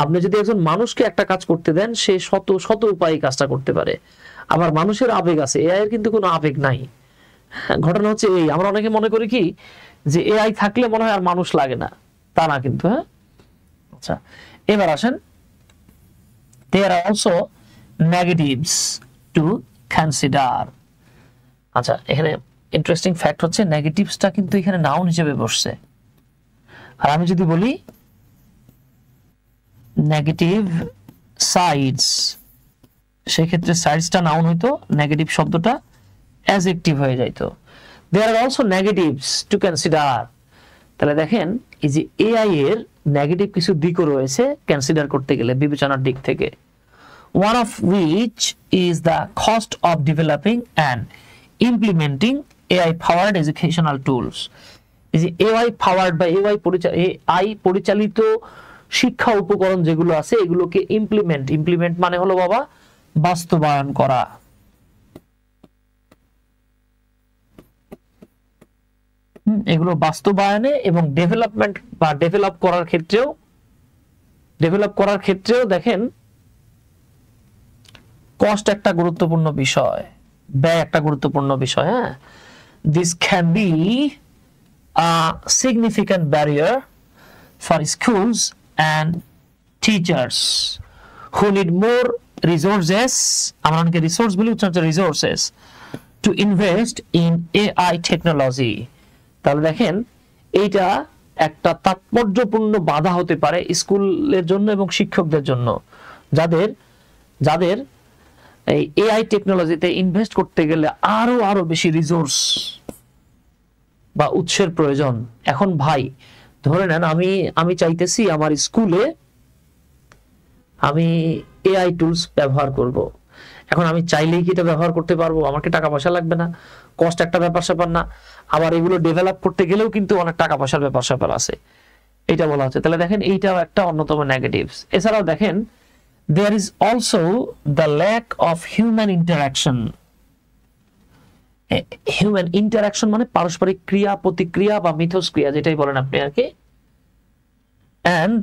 আপনি যদি একজন মানুষকে একটা কাজ করতে দেন সে শত শত উপায়ে কাজটা করতে পারে। আবার মানুষের আবেগ আছে, এআই এর কিন্তু কোনো আবেগ নাই। ঘটনা হচ্ছে এই, আমরা অনেকে মনে করি কি যে এআই থাকলে মনে হয় আর মানুষ লাগে না, তা না কিন্তু। হ্যাঁ, আচ্ছা এবার আসেন, there are also negatives to consider। আচ্ছা এখানে ইন্টারেস্টিং ফ্যাক্ট হচ্ছে নেগেটিভসটা কিন্তু এখানে নাউন হিসেবে বসছে। আর আমি যদি বলি নেগেটিভ সাইডস, সেক্ষেত্রে সাইডসটা নাউন হইতো, নেগেটিভ শব্দটা অ্যাডজেক্টিভ হয়ে যাইতো। there are also negatives to consider। তাহলে দেখেন এই যে এআই এর নেগেটিভ কিছু দিকও রয়েছে কনসিডার করতে গেলে, বিবেচনার দিক থেকে। one of which is the cost of developing and implementing AI powered educational tools। এই যে AI powered বা AI পরিচালিত শিক্ষা উপকরণ যেগুলো আছে এগুলোকে ইমপ্লিমেন্ট মানে হলো বাবা বাস্তবায়ন করা। এগুলো বাস্তবায়নে এবং ডেভেলপমেন্ট বা ডেভেলপ করার ক্ষেত্রেও দেখেন কস্ট একটা গুরুত্বপূর্ণ বিষয়, ব্যয় একটা গুরুত্বপূর্ণ বিষয়। হ্যাঁ, this can be a significant barrier for schools and teachers who need more resources, আমরা অনেকে রিসোর্স বলি, উচ্চারণ resources, to invest in AI technology। তাহলে দেখেন এইটা একটা তাৎপর্যপূর্ণ বাধা হতে পারে স্কুলের জন্য এবং শিক্ষকদের জন্য, যাদের এই এআই টেকনোলজিতে ইনভেস্ট করতে গেলে আরো বেশি রিসোর্স বা উৎসের প্রয়োজন। এখন ভাই ধরে নেন আমি চাইতেছি আমার স্কুলে আমি এআই টুলস ব্যবহার করব। এখন আমি চাইলেই কি এটা ব্যবহার করতে পারবো? আমাকে টাকা পয়সা লাগবে না, কষ্ট একটা ব্যাপার না। আবার এগুলো ডেভেলপ করতে গেলেও কিন্তু অনেক টাকা পয়সার ব্যাপার আছে, এটা বলা হচ্ছে। তাহলে দেখেন এইটাও একটা অন্যতম নেগেটিভস। এছাড়াও দেখেন there is also the lack of human interaction। Human interaction মানে পারস্পরিক ক্রিয়া প্রতিক্রিয়া বা মিথস্ক্রিয়া যেটাই বলেন আপনি আর কি, and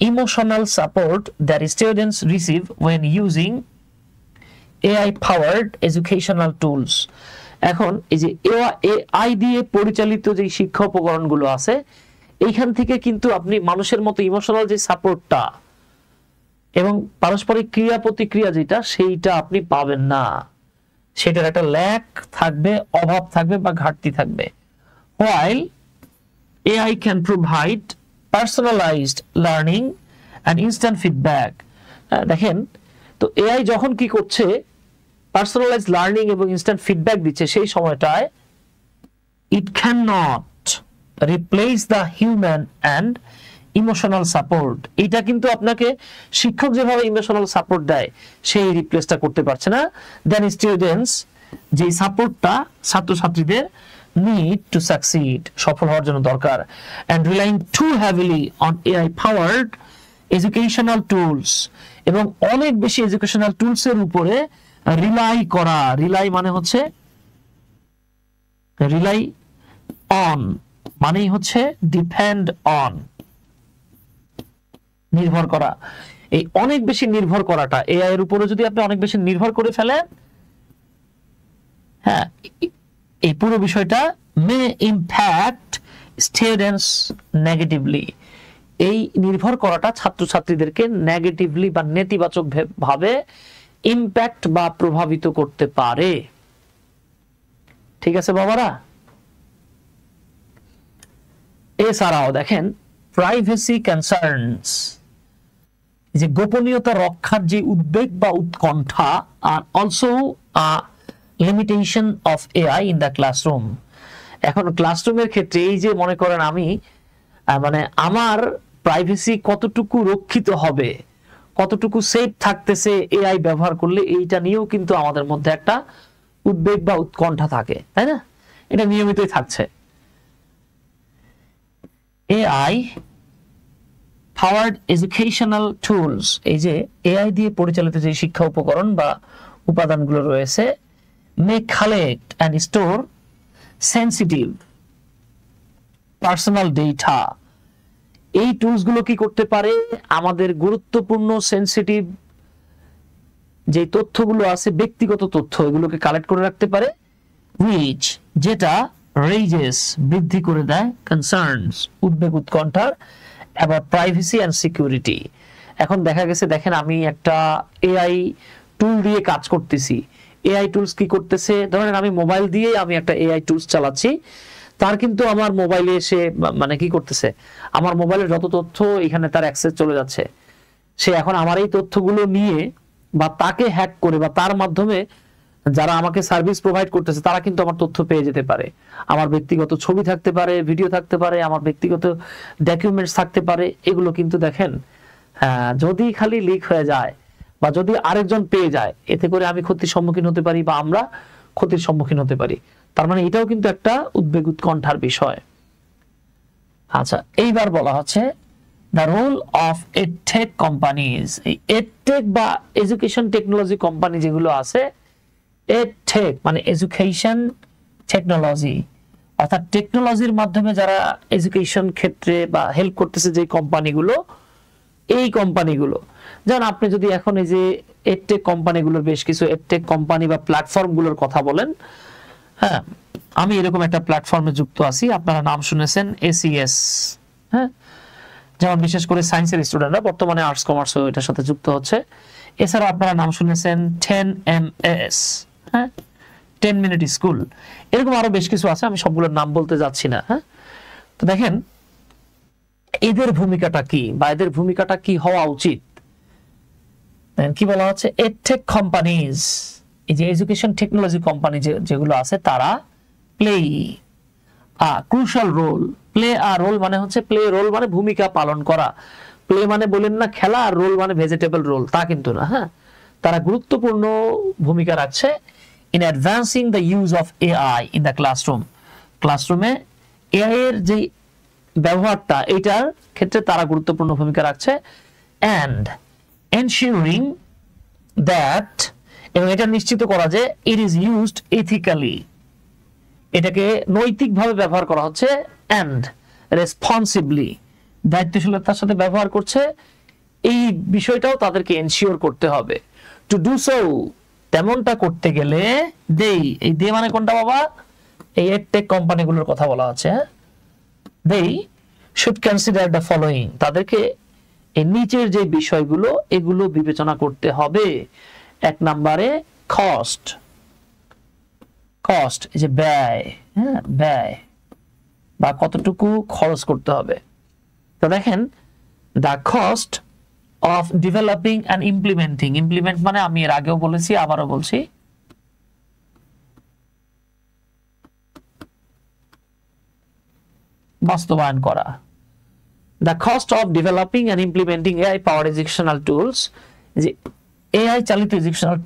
emotional support that students receive when using AI powered educational tools। এখন এই যে AI দিয়ে পরিচালিত যে শিক্ষা উপকরণগুলো আছে এইখান থেকে কিন্তু আপনি মানুষের মতো ইমোশনাল যে সাপোর্টটা এবং পারস্পরিক ক্রিয়া প্রতিক্রিয়া যেটা সেইটা আপনি পাবেন না, সেটার একটা ল্যাক থাকবে, অভাব থাকবে বা ঘাটতি থাকবে। while AI can provide personalized learning and instant feedback। দেখেন তো এআই যখন কি করছে পার্সোনালাইজড লার্নিং এবং ইনস্ট্যান্ট ফিডব্যাক দিচ্ছে, সেই সময়টায় it cannot replace the human and emotional support. এটা কিন্তু আপনাকে শিক্ষক যেভাবে ইমোশনাল সাপোর্ট দেয় সেই রিপ্লেসটা করতে পারছে না। দেন স্টুডেন্টস যে সাপোর্টটা ছাত্রছাত্রীদের নিড টু সাকসিড, সফল হওয়ার জন্য দরকার, and relying too heavily on AI powered educational tools এবং অনেক বেশি এডুকেশনাল টুলস এর উপরে রিলাই মানে হচ্ছে রিলাই অন মানেই হচ্ছে ডিপেন্ড অন, নির্ভর করা। এই অনেক বেশি নির্ভর করাটা এআই এর উপরে যদি আপনি অনেক বেশি নির্ভর করে ফেলেন, হ্যাঁ, এই পুরো বিষয়টা মে ইমপ্যাক্ট স্টুডেন্টস নেগেটিভলি। এই নির্ভর করাটা ছাত্রছাত্রীদেরকে নেগেটিভলি বা নেতিবাচক ভাবে ইমপ্যাক্ট বা প্রভাবিত করতে পারে। ঠিক আছে বাবারা? এছাড়াও দেখেন প্রাইভেসি কনসার্নস, যে গোপনীয়তা রক্ষার যে উদ্বেগ বা উৎকণ্ঠা, are also limitation of AI in the classroom. এখন ক্লাসরুমের ক্ষেত্রে এই যে মনে করেন আমি মানে আমার প্রাইভেসি কতটুকু রক্ষিত হবে, কতটুকু সেফ থাকতেছে এআই ব্যবহার করলে, এইটা নিয়েও কিন্তু আমাদের মধ্যে একটা উদ্বেগ বা উৎকণ্ঠা থাকে, তাই না? এটা নিয়মিতই থাকছে। এআই পাওয়ার্ড এডুকেশনাল টুলস, এই যে এআই দিয়ে পরিচালিত যে শিক্ষা উপকরণ বা উপাদানগুলো রয়েছে, may collect and store sensitive personal data. এই টুলস গুলো কি করতে পারে, আমাদের গুরুত্বপূর্ণ সেন্সিটিভ যে তথ্যগুলো আছে, ব্যক্তিগত তথ্য, এগুলোকে কালেক্ট করে রাখতে পারে, which যেটা raises বৃদ্ধি করে দেয় concerns উদ্বেগ উৎকণ্ঠার about privacy and security। এখন দেখা গেছে, দেখেন আমি একটা এআই টুল দিয়ে কাজ করতেছি, এআই টুলস কি করতেছে, ধরেন আমি মোবাইল দিয়ে আমি একটা এআই টুলস চালাচ্ছি, তার কিন্তু আমার মোবাইলে এসে মানে কি করতেছে, আমার মোবাইলের যত তথ্য এখানে তার অ্যাক্সেস চলে যাচ্ছে, সে এখন আমার এই তথ্যগুলো নিয়ে বা তাকে হ্যাক করে বা তার মাধ্যমে যারা আমাকে সার্ভিস প্রোভাইড করতেছে তারা কিন্তু আমার তথ্য পেয়ে যেতে পারে। আমার ব্যক্তিগত ছবি থাকতে পারে, ভিডিও থাকতে পারে, আমার ব্যক্তিগত ডকুমেন্টস থাকতে পারে। এগুলো কিন্তু দেখেন যদি খালি লিক হয়ে যায় বা যদি আরেকজন পেয়ে যায়, এতে করে আমি ক্ষতির সম্মুখীন হতে পারি বা আমরা ক্ষতির সম্মুখীন হতে পারি। তার মানে এটাও কিন্তু একটা উদ্বেগ উৎকণ্ঠার বিষয়। আচ্ছা, এইবার বলা হচ্ছে the role of edtech companies। এই edtech বা এডুকেশন টেকনোলজি কোম্পানি যেগুলো আছে, edtech মানে এডুকেশন টেকনোলজি, অর্থাৎ টেকনোলজির মাধ্যমে যারা এডুকেশন ক্ষেত্রে বা হেল্প করতেছে যে কোম্পানিগুলো, এই কোম্পানিগুলো, যেমন আপনি যদি এখন এই যে edtech কোম্পানিগুলোর বেশ কিছু edtech কোম্পানি বা প্ল্যাটফর্মগুলোর কথা বলেন, হ্যাঁ আমি এরকম একটা প্ল্যাটফর্মে যুক্ত আছি, আপনারা নাম শুনেছেন এসিএস, হ্যাঁ, যেমন বিশেষ করে সায়েন্সের স্টুডেন্টরা, বর্তমানে আর্টস কমার্সও এটার সাথে যুক্ত হচ্ছে। এছাড়া আপনারা নাম শুনেছেন 10ms, হ্যাঁ 10 মিনিট স্কুল, এরকম আরো বেশ কিছু আছে, আমি সবগুলোর নাম বলতে যাচ্ছি না। হ্যাঁ, তো দেখেন এদের ভূমিকাটা কি বা এদের ভূমিকাটা কি হওয়া উচিত। কি বলা হচ্ছে, edtech companies, এই যে এডুকেশন টেকনোলজি কোম্পানি যেগুলো আছে, তারা প্লে ক্রুশাল রোল। প্লে আর রোল মানে হচ্ছে, প্লে রোল মানে ভূমিকা পালন করা, প্লে মানে বলেন না খেলা, আর রোল মানে ভেজিটেবল রোল, তা কিন্তু না। হ্যাঁ, তারা গুরুত্বপূর্ণ ভূমিকা রাখছে in advancing the use of AI in the classroom. ক্লাসরুমে এআই এর যে ব্যবহারটা, এটার ক্ষেত্রে তারা গুরুত্বপূর্ণ ভূমিকা রাখছে, অ্যান্ড এনশিওরিং দ্যাট, এবং এটা নিশ্চিত করা যে ইট ইজ ইউজড এথিক্যালি, এটাকে নৈতিকভাবে ব্যবহার করা হচ্ছে, অ্যান্ড রেসপন্সিবলি, দায়িত্বশীলতার সাথে ব্যবহার করছে, এই বিষয়টাও তাদেরকে এনশিওর করতে হবে। টু ডু সো, তেমনটা করতে গেলে এই দে মানে কোনটা বাবা, এই এডটেক কোম্পানিগুলোর কথা বলা আছে, they should consider the following, তাদেরকে এই নিচের যে বিষয়গুলো এগুলো বিবেচনা করতে হবে। এক নম্বরে কস্ট, কস্ট এই যে ব্যয়, হ্যাঁ ব্যয় বা কতটুকু খরচ করতে হবে। তো দেখেন the cost of developing and implementing, implement মানে আমি এর আগেও বলেছি আবারও বলছি, বাস্তবায়ন করা। The cost of developing and implementing AI power educational tools, যে এআই চালিত এডুকেশনাল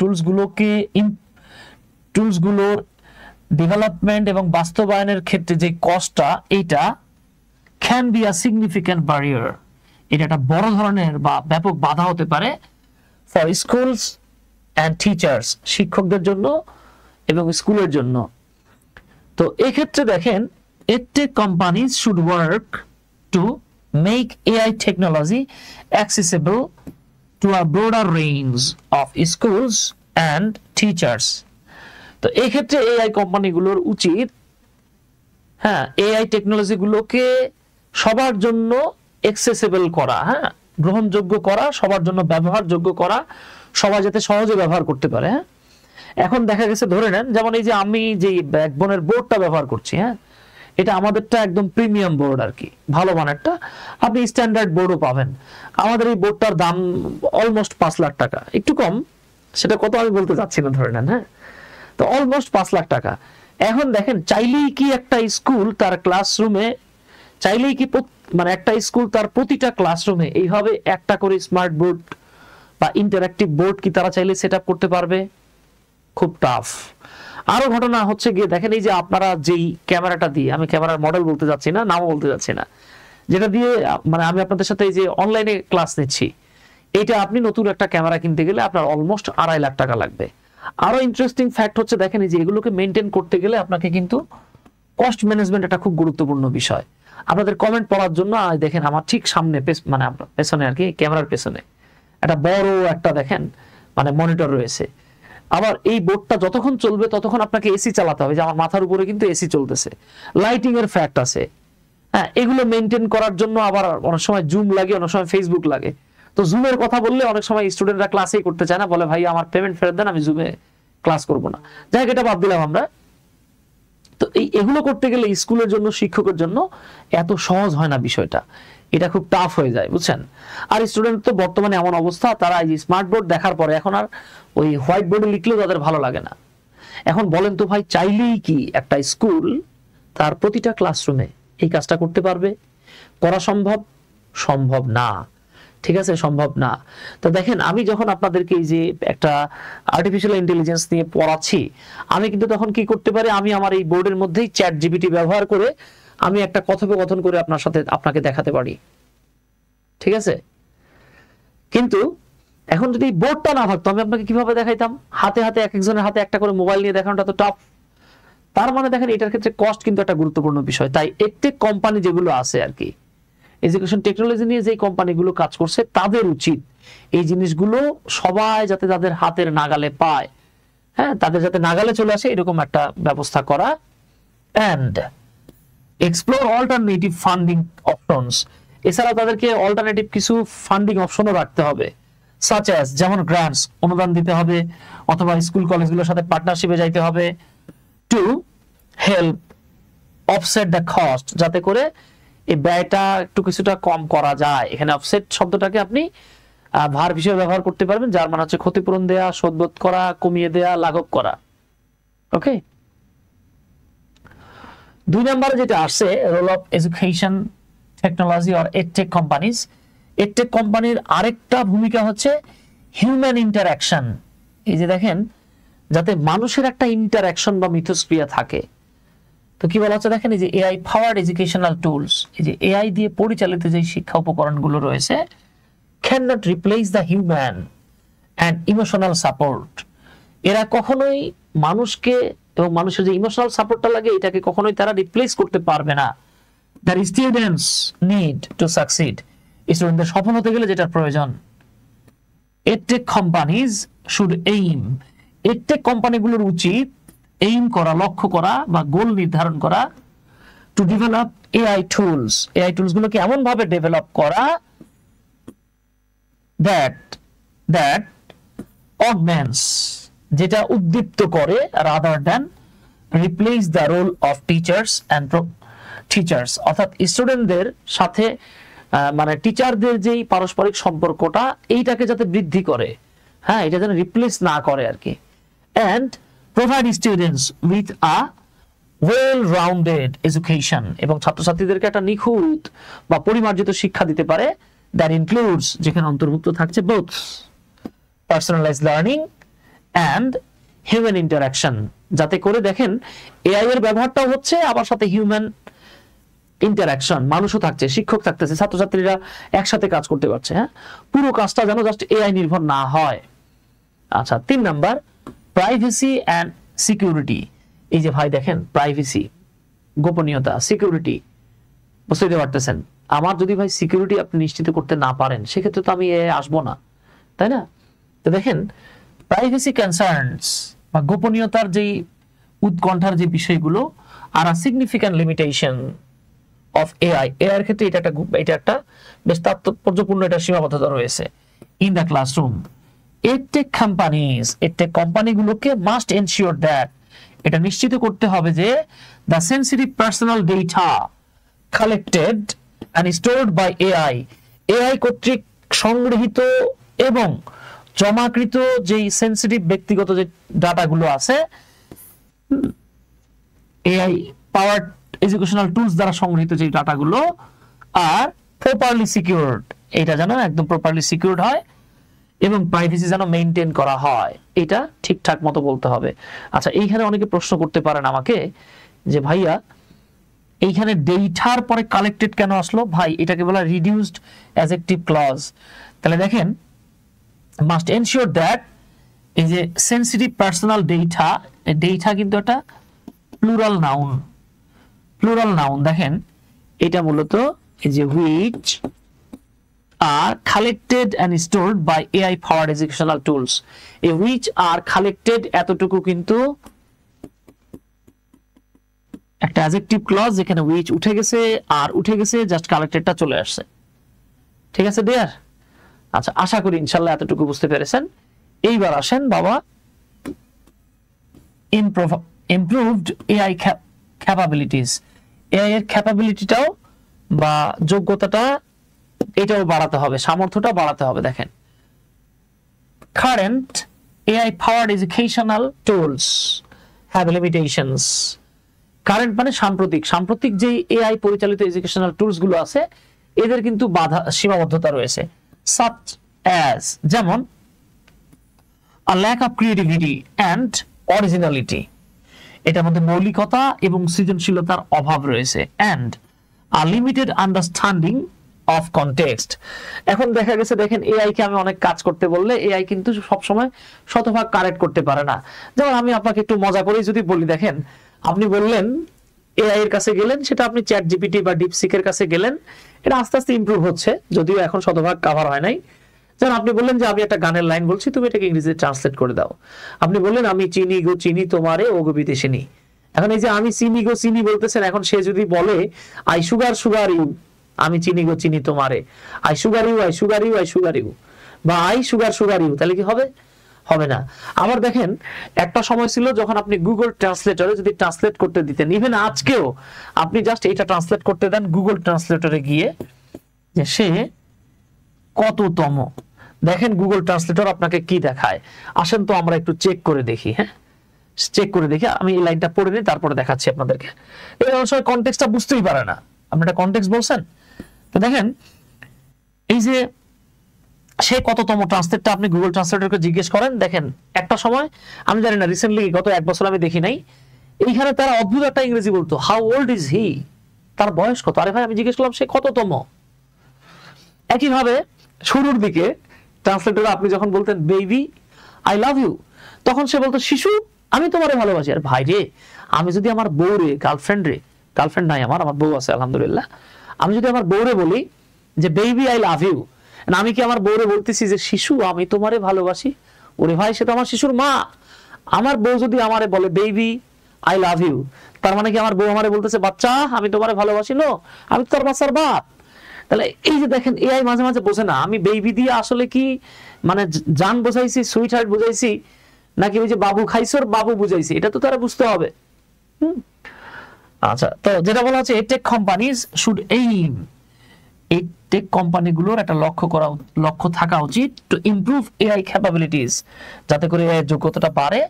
টুলসগুলোর ডেভেলপমেন্ট এবং বাস্তবায়নের ক্ষেত্রে যে কস্টটা, এটা can be a significant barrier, এটা একটা বড় ধরনের বা ব্যাপক বাধা হতে পারে ফর স্কুলস অ্যান্ড টিচার্স, শিক্ষকদের জন্য এবং স্কুলের জন্য। তো এক্ষেত্রে দেখেন edtech companies should work to make AI technology accessible to a broader range of schools and teachers। তো এই ক্ষেত্রে এআই কোম্পানিগুলোর উচিত, হ্যাঁ এআই টেকনোলজি গুলোকে সবার জন্য অ্যাক্সেসিবল করা, হ্যাঁ গ্রহণযোগ্য করা, সবার জন্য ব্যবহারযোগ্য করা, সবাই যাতে সহজে ব্যবহার করতে পারে। হ্যাঁ, এখন দেখা গেছে ধরে নেন, যেমন এই যে আমি যে ব্যাকবোনের বোর্ডটা ব্যবহার করছি, হ্যাঁ এটা আমাদেরটা একদম প্রিমিয়াম বোর্ড আর কি, ভালো মানেরটা, আপনি স্ট্যান্ডার্ড বোর্ডও পাবেন। আমাদের এই বোর্ডটার দাম অলমোস্ট 5 লাখ টাকা, একটু কম, সেটা কত আমি বলতে চাচ্ছি না, ধরে নেন। হ্যাঁ, তো অলমোস্ট 5 লাখ টাকা। এখন দেখেন চাইলেই কি একটা স্কুল তার ক্লাসরুমে, চাইলেই কি মানে একটা স্কুল তার প্রতিটা ক্লাসরুমে এইভাবে একটা করে স্মার্ট বোর্ড বা ইন্টারঅ্যাক্টিভ বোর্ড কি তারা চাইলে সেট করতে পারবে? খুব টাফ। আরো ঘটনা হচ্ছে গিয়ে দেখেন, এই যে আপনারা যেই ক্যামেরাটা দিয়ে, আমি ক্যামেরার মডেল বলতে যাচ্ছি না, নামও বলতে যাচ্ছি না, যেটা দিয়ে মানে আমি আপনাদের সাথে এই যে অনলাইনে ক্লাস নিচ্ছি, এটা আপনি নতুন একটা ক্যামেরা কিনতে গেলে আপনার অলমোস্ট 2.5 লাখ টাকা লাগবে। আরো ইন্টারেস্টিং ফ্যাক্ট হচ্ছে দেখেন এই যে এগুলোকে মেনটেন করতে গেলে আপনাকে কিন্তু কস্ট ম্যানেজমেন্ট একটা খুব গুরুত্বপূর্ণ বিষয়। আপনাদের কমেন্ট পড়ার জন্য দেখেন আমার ঠিক সামনে মানে পেছনে আর কি ক্যামেরার পেছনে একটা বড় একটা দেখেন মানে মনিটর রয়েছে। আবার এই বোর্ডটা যতক্ষণ চলবে ততক্ষণ আপনাকে এসি চালাতে হবে, যে আমার মাথার উপরে কিন্তু এসি চলতেছে, লাইটিং এর ফ্যাক্ট আছে। হ্যাঁ, এগুলো মেনটেন করার জন্য আবার অনেক সময় জুম লাগে, অনেক সময় ফেসবুক লাগে। তো জুমের কথা বললে অনেক সময় স্টুডেন্টরা ক্লাসেই করতে চায় না, বলে ভাই আমার পেমেন্ট ফেরত দেন, আমি জুমে ক্লাস করব না। যাই হোক, এটা বাদ দিলাম আমরা। তো এগুলো করতে গেলে স্কুলের জন্য, শিক্ষকের জন্য এত সহজ হয় না বিষয়টা, এটা খুব টাফ হয়ে যায়, বুঝছেন। আর স্টুডেন্ট তো বর্তমানে এমন অবস্থা, তারা এই স্মার্ট বোর্ড দেখার পরে এখন আর ওই হোয়াইট বোর্ডে লিখলেও তাদের ভালো লাগে না। এখন বলেন তো ভাই, চাইলেই কি একটা স্কুল তার প্রতিটা ক্লাসরুমে এই কাজটা করতে পারবে? করা সম্ভব? সম্ভব না, ঠিক আছে, সম্ভব না। তো দেখেন, আমি যখন আপনাদেরকে এই যে একটা আর্টিফিশিয়াল ইন্টেলিজেন্স নিয়ে পড়াচ্ছি, আমি কিন্তু তখন কি করতে পারি, আমি আমার এই বোর্ডের মধ্যেই চ্যাট জিপিটি ব্যবহার করে আমি একটা কথোপকথন করে আপনাকে দেখাতে পারি, ঠিক আছে। কিন্তু এখন যদি বোর্ডটা না থাকতো, আমি আপনাকে কিভাবে দেখাইতাম? হাতে হাতে এক একজনের হাতে একটা করে মোবাইল নিয়ে দেখানোটা তো টাফ। তার মানে দেখেন, এটার ক্ষেত্রে কস্ট কিন্তু একটা গুরুত্বপূর্ণ বিষয়। তাই এডটেক কোম্পানি যেগুলো আছে আর কি, এডুকেশন টেকনোলজি নিয়ে যে কোম্পানিগুলো কাজ করছে, তাদের উচিত এই জিনিসগুলো সবাই যাতে তাদের হাতের নাগালে পায়, হ্যাঁ, তাদের যাতে নাগালে চলে আসে এরকম একটা ব্যবস্থা করা। And explore alternative funding options. এছাড়া তাদেরকে অল্টারনেটিভ কিছু ফান্ডিং অপশনও রাখতে হবে, সাচ অ্যাজ যেমন গ্রান্টস, অনুদান দিতে হবে, অথবা স্কুল কলেজগুলোর সাথে পার্টনারশিপে যাইতে হবে, to help offset the cost, যাতে করে এই ব্যয়টা একটু কিছুটা কম করা যায়। এখানে অফসেট শব্দটাকে আপনি ভার হিসেবে ব্যবহার করতে পারবেন, যার মানে হচ্ছে ক্ষতিপূরণ দেয়া, শোধবোধ করা, কমিয়ে দেয়া, লাঘব করা। ওকে, 2 নম্বরে যেটা আসছে, role of education technology or edtech companies. Edtech কোম্পানির আরেকটা ভূমিকা হচ্ছে হিউম্যান ইন্টারঅ্যাকশন। এই যে দেখেন, যাতে মানুষের একটা ইন্টারঅ্যাকশন বা মিথস্ক্রিয়া থাকে। তো কি বলা হচ্ছে দেখেন, এই যে এআই পাওয়ার্ড এডুকেশনাল টুলস, এই যে এআই দিয়ে পরিচালিত যে শিক্ষা উপকরণগুলো রয়েছে, can not replace the human and emotional support. এরা কখনোই মানুষকে এবং মানুষের যে ইমোশনাল সাপোর্টটা লাগে, এটাকে কখনোই তারা রিপ্লেস করতে পারবে না। The students need to succeed, স্টুডেন্টদের সফল হতে গেলে যেটার প্রয়োজন, edtech companies should aim, edtech কোম্পানিগুলোর উচিত এইম করা, লক্ষ্য করা বা গোল নির্ধারণ করা, to develop AI tools, AI tools গুলোকে এমন ভাবে ডেভেলপ করা দ্যাট অগমেন্টস, যেটা উদ্দীপ্ত করে, rather than replace the role of teachers and teachers, অর্থাৎ স্টুডেন্টদের সাথে মানে টিচারদের যেই পারস্পরিক সম্পর্কটা, এইটাকে যাতে বৃদ্ধি করে, হ্যাঁ, এটা যেন রিপ্লেস না করে আর কি। And provide students with a well rounded education, এবং ছাত্রছাত্রীদেরকে একটা নিখুঁত বা পরিমার্জিত শিক্ষা দিতে পারে, দ্যাট ইনক্লুডস, যেখানে অন্তর্ভুক্ত থাকছে both personalised learning and human interaction, যাতে করে দেখেন এআই এর ব্যবহারটাও হচ্ছে, আবার সাথে হিউম্যান ইন্টারাকশন, মানুষও থাকছে, শিক্ষক থাকতেছে, ছাত্রছাত্রীরা একসাথে কাজ করতে পারছে, হ্যাঁ, পুরো কাজটা যেন জাস্ট এআই নির্ভর না হয়। আচ্ছা, 3 নাম্বার, প্রাইভেসি অ্যান্ড সিকিউরিটি। এই যে ভাই দেখেন, প্রাইভেসি, গোপনীয়তা, সিকিউরিটি, বুঝতে পারতেছেন, আমার যদি ভাই সিকিউরিটি আপনি নিশ্চিত করতে না পারেন, সেক্ষেত্রে তো আমি আসবো না, তাই না? তো দেখেন, প্রাইভেসি কনসার্নস বা গোপনীয়তার যেই উৎকণ্ঠার যে বিষয়গুলো, আর significant limitation of AI, AI এর ক্ষেত্রে এটা একটা বেশ তাৎপর্যপূর্ণ একটা সীমাবদ্ধতা রয়েছে। ইন দ্য ক্লাসরুম, এডটেক কোম্পানিগুলোকে মাস্ট এনশিওর দ্যাট, এটা নিশ্চিত করতে হবে যে the sensitive personal data collected and stored by AI, AI কর্তৃক সংগৃহীত এবং জমাকৃত যেই সেনসিটিভ ব্যক্তিগত যে ডাটাগুলো আছে, এআই পাওয়ার্ড এডুকেশনাল টুলস দ্বারা সংগৃহীত যে ডাটাগুলো, আর প্রপারলি সিকিউরড, এটা যেন একদম প্রপারলি সিকিউরড হয় এবং প্রাইভেসি যেন মেইনটেইন করা হয়, এটা ঠিকঠাক মতো বলতে হবে। আচ্ছা, এইখানে অনেকে প্রশ্ন করতে পারেন আমাকে যে ভাইয়া, এইখানে ডেটার পরে কালেক্টেড কেন আসলো ভাই? এটাকে বলা রিডিউসড অ্যাডজেক্টিভ ক্লজ। তাহলে দেখেন মাস্ট এনশিওর দ্যাট এই যে সেনসিটিভ পার্সোনাল ডেটা, ডেটা কিন্তু একটা প্লুরাল নাউন। প্লুরাল নাউন দেখেন এটা মূলত এই যে which are collected and stored by AI powered educational tools। এই which are collected এতটুকু কিন্তু একটা অ্যাডজেক্টিভ ক্লজ, যেখানে which উঠে গেছে আর উঠে গেছে, জাস্ট কালেক্টেডটা চলে আসছে। ঠিক আছে ডিয়ার? আচ্ছা, আশা করি ইনশাআল্লাহ এতটুকু বুঝতে পেরেছেন। এইবার আসেন বাবা improved AI capabilities। AI এর ক্যাপাবিলিটিটাও বা যোগ্যতাটা এটাও বাড়াতে হবে, সামর্থ্যটা বাড়াতে হবে। দেখেন current AI powered educational tools have limitations। Current মানে সাম্প্রতিক, সাম্প্রতিক যে এআই পরিচালিত এডুকেশনাল টুলস গুলো আছে এদের কিন্তু বাধা, সীমাবদ্ধতা রয়েছে। such as যেমন a lack of creativity and originality, এটার মধ্যে মৌলিকতা এবং সৃজনশীলতার অভাব রয়েছে, and a limited understanding of context। এখন দেখা গেছে দেখেন এআই কে আমি অনেক কাজ করতে বললে এআই কিন্তু সবসময় শতভাগ কারেক্ট করতে পারে না। যেমন আমি আপনাকে একটু মজা করে যদি বলি, দেখেন আপনি বললেন এআই এর কাছে গেলেন, সেটা আপনি চ্যাট জিপিটি বা ডিপসিক এর কাছে গেলেন, এটা আস্তে আস্তে ইমপ্রুভ হচ্ছে, যদিও এখন শতভাগ কভার হয় নাই। যেমন আপনি বললেন যে আমি একটা গানের লাইন বলছি, তুমি এটাকে ইংরেজিতে ট্রান্সলেট করে দাও। আপনি বললেন আমি চিনি গো চিনি তোমারে ও গো বিদেশিনী। এখন এই যে আমি চিনি গো চিনি বলতেছেন, এখন সে যদি বলে আই সুগার সুগার ইউ, আমি চিনি গো চিনি তোমারে, I sugar you I sugar you I sugar you, বা আই সুগার সুগার ইউ, তাহলে কি হবে? হবে না। আবার দেখেন একটা সময় ছিল যখন আপনি গুগল ট্রান্সলেটরে যদি ট্রান্সলেট করতে দিতেন, ইভেন আজকেও আপনি জাস্ট এটা ট্রান্সলেট করতে দেন গুগল ট্রান্সলেটরে গিয়ে যে সে কততম, দেখেন গুগল ট্রান্সলেটর আপনাকে কি দেখায়। আসেন তো আমরা একটু চেক করে দেখি। হ্যাঁ, চেক করে দেখি। আমি এই লাইনটা পড়ে নিই, তারপরে দেখাচ্ছি আপনাদেরকে। এই সময় কনটেক্সটটা বুঝতেই পারে না, আপনি একটা কনটেক্সট বলছেন। তো দেখেন এই যে সে কততম ট্রান্সলেটটা আপনি গুগল ট্রান্সলেটরকে জিজ্ঞেস করেন, দেখেন একটা সময় আমি জানি না, রিসেন্টলি গত 1 বছর আমি দেখি নাই, এইখানে তারা অদ্ভুত একটা ইংরেজি বলতো, হাউ ওল্ড ইজ হি, তার বয়স কত। আরে ভাই আমি জিজ্ঞেস করলাম সে কততম। একইভাবে শুরুর দিকে ট্রান্সলেটর আপনি যখন বলতেন বেবি আই লাভ ইউ, তখন সে বলতো শিশু আমি তোমারে ভালোবাসি। আর ভাই রে, আমি যদি আমার বউরে, গার্লফ্রেন্ড নাই আমার বউ আছে আলহামদুলিল্লাহ, আমি যদি আমার বউরে বলি যে বেবি আই লাভ ইউ, আমি কি আমার বউরে বলতেছি যে শিশু আমি তোমারে ভালোবাসি? ওরে ভাই, সে তো আমার শিশুর মা। আমার বউ যদি আমারে বলে বেবি আই লাভ ইউ, তার মানে কি আমার বউ আমারে বলতেছে বাচ্চা আমি তোমারে ভালোবাসি? নো, আমি তো তার বাচ্চার বাপ। তাহলে এই যে দেখেন এআই মাঝে মাঝে বোঝে না আমি বেবি দিয়ে আসলে কি মানে জান বোঝাইছি, সুইট হার্ট বুঝাইছি, নাকি ওই যে বাবু খাইছর বাবু বুঝাইছি, এটা তো তারা বুঝতে হবে। আচ্ছা, তো যেটা বলা হচ্ছে টেক কোম্পানিজ শুড এইম, এই টেক কোম্পানিগুলোর একটা লক্ষ্য থাকা উচিত টু ইমপ্রুভ এআই ক্যাপাবিলিটিস, যাতে করে এআই যোগ্যতাটা বাড়ে,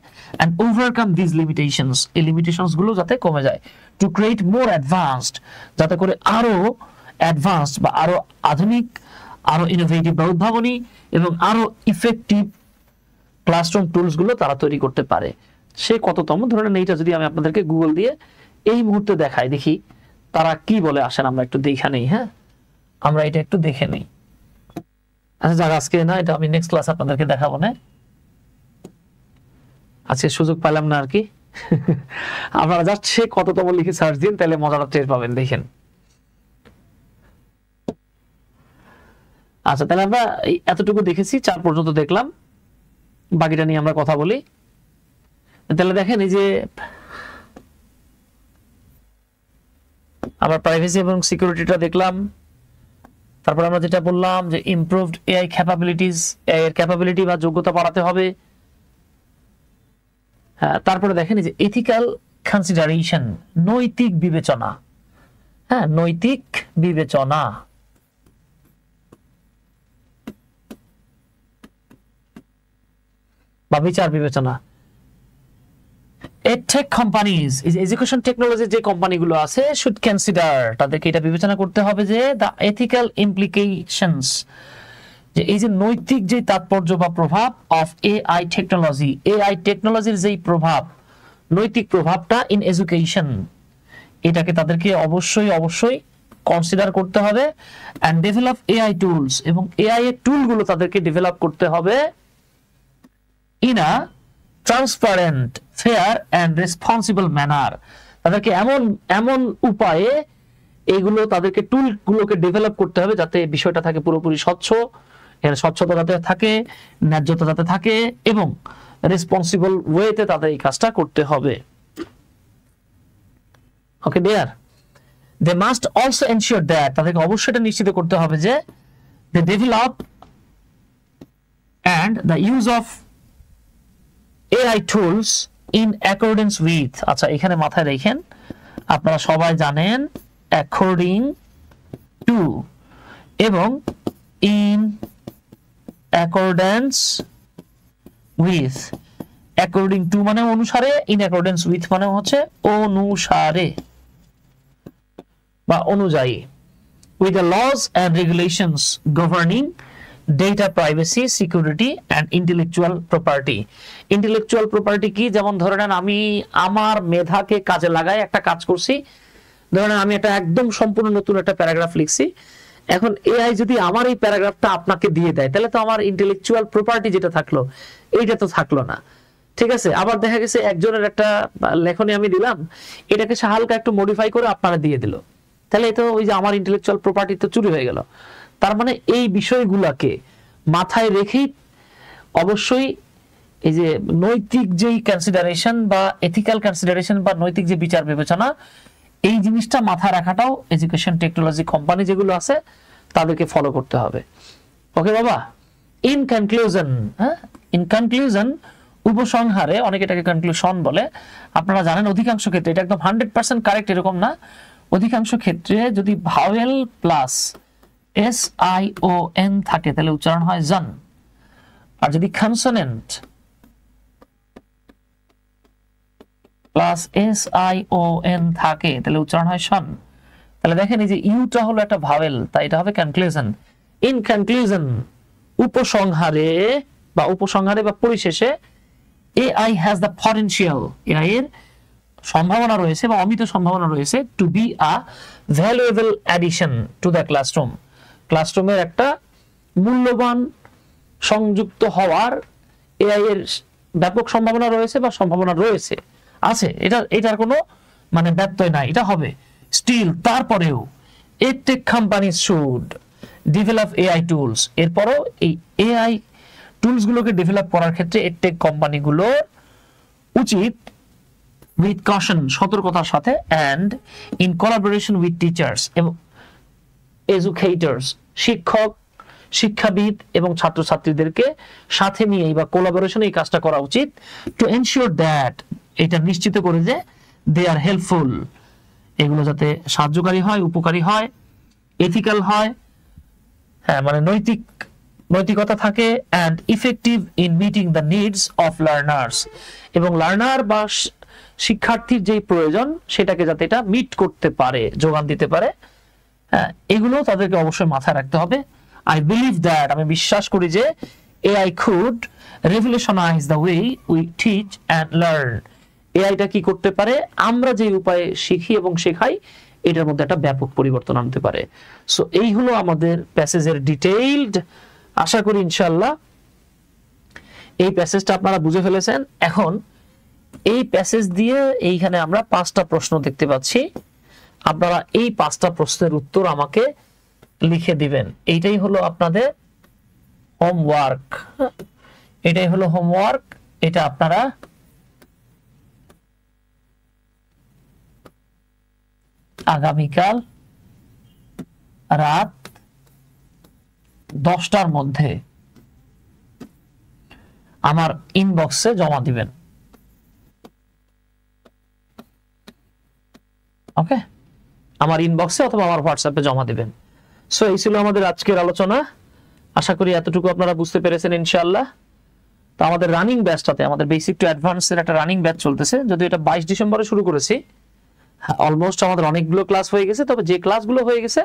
এন্ড ওভারকাম দিস লিমিটেশনস, এই লিমিটেশনস গুলো যাতে কমে যায়, টু ক্রিয়েট মোর অ্যাডভান্সড, যাতে করে আরো অ্যাডভান্সড বা আরো আধুনিক, আরো ইনোভেটিভ বা উদ্ভাবনী এবং আরো ইফেক্টিভ ক্লাসরুম টুলস গুলো তারা তৈরি করতে পারে। সে কততম ধরনের এইটা যদি আমি আপনাদেরকে গুগল দিয়ে এই মুহূর্তে দেখাই, দেখি তারা কি বলে। আসেন আমরা একটু দেখে নেই। হ্যাঁ, আমরা এটা একটু দেখে নেই। আচ্ছা যাক, আজকে না, এটা আমি নেক্সট ক্লাস আপনাদেরকে দেখাবো না, আজকে সুযোগ পেলাম না আর কি। আপনারা জাস্ট সে কততম লিখে সার্চ দিন, তাহলে মজাটা টের পাবেন। দেখেন, আচ্ছা তাহলে আমরা এতটুকু দেখেছি, 4 পর্যন্ত দেখলাম, বাকিটা নিয়ে আমরা কথা বলি। তাহলে দেখেন এই যে আমরা প্রাইভেসি এবং সিকিউরিটিটা দেখলাম, তারপর আমরা যেটা বললাম যে ইমপ্রুভড এআই ক্যাপাবিলিটিস, এআই এর ক্যাপাবিলিটি বা যোগ্যতা বাড়াতে হবে। হ্যাঁ, তারপরে দেখেন এই যে এথিক্যাল কনসিডারেশন, নৈতিক বিবেচনা। হ্যাঁ, নৈতিক বিবেচনা। বা বিচার বিবেচনা। টেক কোম্পানিজ, এডুকেশন টেকনোলজি যে কোম্পানিগুলো আছে শুড কনসিডার, তাদেরকে এটা বিবেচনা করতে হবে যে দ্য এথিক্যাল ইমপ্লিকেশনস, যে এই যে নৈতিক যে তাৎপর্য বা প্রভাব অফ এআই টেকনোলজি, এআই টেকনোলজির যেই প্রভাব, নৈতিক প্রভাবটা ইন এডুকেশন, এটাকে তাদেরকে অবশ্যই অবশ্যই কনসিডার করতে হবে এন্ড ডেভেলপ এআই টুলস, এবং এআই এর টুলগুলো তাদেরকে ডেভেলপ করতে হবে in a transparent, fair and responsible manner. তাদেরকে এমন এমন উপায়ে এইগুলো তাদেরকে টুলগুলোকে ডেভেলপ করতে হবে যাতে বিষয়টা থাকে পুরোপুরি স্বচ্ছ, এর স্বচ্ছতা যাতে থাকে, ন্যায্যতা যাতে থাকে, এবং রেসপন্সিবল ওয়েতে তাদের এই কাজটা করতে হবে। Okay dear, they must also ensure that, তাদেরকে অবশ্যই এটা নিশ্চিত করতে হবে যে they develop and the use of AI tools in accordance with, আচ্ছা এখানে মাথায় রাখেন, আপনারা সবাই জানেন according to এবং in accordance with। according to মানে অনুসারে, in accordance with মানে হচ্ছে অনুসারে বা অনুযায়ী, with the laws and regulations governing data privacy, security and intellectual property। intellectual property কি? যেমন ধরে নেন আমি আমার মেধাকে কাজে লাগাই একটা কাজ করছি, ধরে নেন আমি একটা একদম সম্পূর্ণ নতুন একটা প্যারাগ্রাফ লিখছি, এখন এআই যদি আমার এই প্যারাগ্রাফটা আপনাকে দিয়ে দেয় তাহলে তো আমার ইন্টেলেকচুয়াল প্রপার্টি যেটা থাকলো এইটা তো থাকলো না, ঠিক আছে? আবার দেখা গেছে একজনের একটা লেখনী আমি দিলাম, এটাকে সে হালকা একটু মডিফাই করে আপনারা দিয়ে দিল, তাহলে তো ওই যে আমার ইন্টেলেকচুয়াল প্রপার্টি তো চুরি হয়ে গেল। তার মানে এই বিষয়গুলোকে মাথায় রেখেই অবশ্যই এই যে নৈতিক যেই কনসিডারেশন বা এথিক্যাল কনসিডারেশন বা নৈতিক যে বিচার বিবেচনা, এই জিনিসটা মাথায় রাখাটাও এডুকেশন টেকনোলজি কোম্পানি যেগুলো আছে তাদেরকে ফলো করতে হবে। ওকে বাবা, ইন কনক্লুশন, ইন কনক্লুশন উপসংহারে, অনেকে এটাকে কনক্লুশন বলে, আপনারা জানেন অধিকাংশ ক্ষেত্রে এটা একদম 100% কারেক্ট এরকম না, অধিকাংশ ক্ষেত্রে যদি ভাওয়েল প্লাস SION থাকে তাহলে উচ্চারণ হয় জন, আর যদি কনসোনেন্ট প্লাস SION থাকে তাহলে উচ্চারণ হয় শন। তাহলে দেখেন এই যে ইউটা হলো একটা ভাওয়েল, তাই এটা হবে কনক্লুশন। ইন কনক্লুশন উপসংহারে বা পরিশেষে, AI has the potential, AI এর সম্ভাবনা রয়েছে বা অমিত সম্ভাবনা রয়েছে to be a valuable addition to the classroom, ক্লাসরুমের একটা মূল্যবান সংযুক্ত হওয়ার AI এর ব্যাপক সম্ভাবনা রয়েছে বা সম্ভাবনা রয়েছে, আছে, এটার কোনো মানে ব্যত্যয় নাই, এটা হবে। স্টিল তারপরেও edtech company should develop AI tools, এরপরও এই AI টুলস গুলোকে ডেভেলপ করার ক্ষেত্রে এডটেক কোম্পানিগুলো উচিত উইথ কশন, সতর্কতার সাথে, and in collaboration with teachers এবং এডুকেটরস, শিক্ষক, শিক্ষাবিদ এবং ছাত্রছাত্রীদেরকে সাথে নিয়ে বা কোলাবোরেশনে এই কাজটা করা উচিত, টু এনশিওর দ্যাট, এটা নিশ্চিত করে যে দে আর হেল্পফুল, এগুলো যাতে সাহায্যকারী হয়, উপকারী হয়, এথিক্যাল হয়, হ্যাঁ মানে নৈতিকতা থাকে, and effective in meeting the needs of learners, এবং লার্নার বা শিক্ষার্থীর যেই প্রয়োজন সেটাকে যাতে এটা মিট করতে পারে, যোগান দিতে পারে, হ্যাঁ এগুলো তাদেরকে অবশ্যই মাথায় রাখতে হবে। আই বিলিভ দ্যাট, আমি বিশ্বাস করি যে AI could revolutionize the way we teach and learn, এআইটা কি করতে পারে, আমরা যে উপায়ে শিখি এবং শেখাই এটার মধ্যে একটা ব্যাপক পরিবর্তন আনতে পারে। সো এই হলো আমাদের প্যাসেজের ডিটেইলড, আশা করি ইনশাআল্লাহ এই প্যাসেজটা আপনারা বুঝে ফেলেছেন। এখন এই প্যাসেজ দিয়ে এইখানে আমরা 5টা প্রশ্ন দেখতে পাচ্ছি, আপনারা এই 5টা প্রশ্নের উত্তর আমাকে লিখে দিবেন। এইটাই হলো আপনাদের হোমওয়ার্ক, এটাই হলো হোমওয়ার্ক, এটা আপনারা আগামীকাল রাত 10টার মধ্যে আমার ইনবক্সে জমা দিবেন। ওকে, আমার ইনবক্সে অথবা আমার হোয়াটসঅ্যাপে জমা দিবেন। সো এই ছিল আমাদের আজকের আলোচনা, আশা করি এতটুকু আপনারা বুঝতে পেরেছেন ইনশাআল্লাহ। তো আমাদের রানিং ব্যাচটাতে, আমাদের বেসিক টু অ্যাডভান্সের একটা রানিং ব্যাচ চলতেছে, যদি এটা 22 ডিসেম্বরে শুরু করেছি, অলমোস্ট আমাদের অনেকগুলো ক্লাস হয়ে গেছে, তবে যে ক্লাসগুলো হয়ে গেছে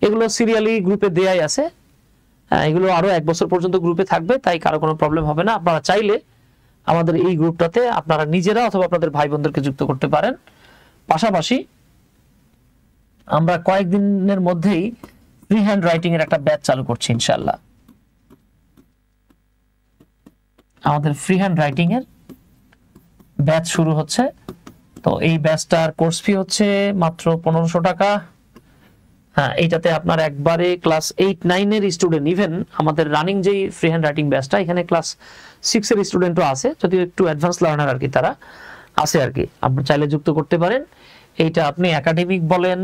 এগুলো সিরিয়ালি গ্রুপে দেয়াই আছে, এগুলো আরো 1 বছর পর্যন্ত গ্রুপে থাকবে, তাই কারো কোনো প্রবলেম হবে না। আপনারা চাইলে আমাদের এই গ্রুপটাতে আপনারা নিজেরা অথবা আপনাদের ভাই বোনদেরকে যুক্ত করতে পারেন। পাশাপাশি আমরা কয়েকদিনের মধ্যেই ফ্রি হ্যান্ড রাইটিং এর একটা ব্যাচ চালু করছি ইনশাআল্লাহ। আমাদের ফ্রি হ্যান্ড রাইটিং এর ব্যাচ শুরু হচ্ছে। তো এই ব্যাচটার কোর্স ফি হচ্ছে মাত্র 1500 টাকা। হ্যাঁ, এইটাতে আপনার একবারে ক্লাস 8-9 এর স্টুডেন্ট, ইভেন আমাদের রানিং যেই ফ্রি হ্যান্ড রাইটিং ব্যাচটা, এখানে ক্লাস 6 এর স্টুডেন্টও আছে, যদি একটু অ্যাডভান্স লার্নার আর কি তারা আছে আর কি, আপনি চাইলে যুক্ত করতে পারেন। এইটা আপনি একাডেমিক বলেন,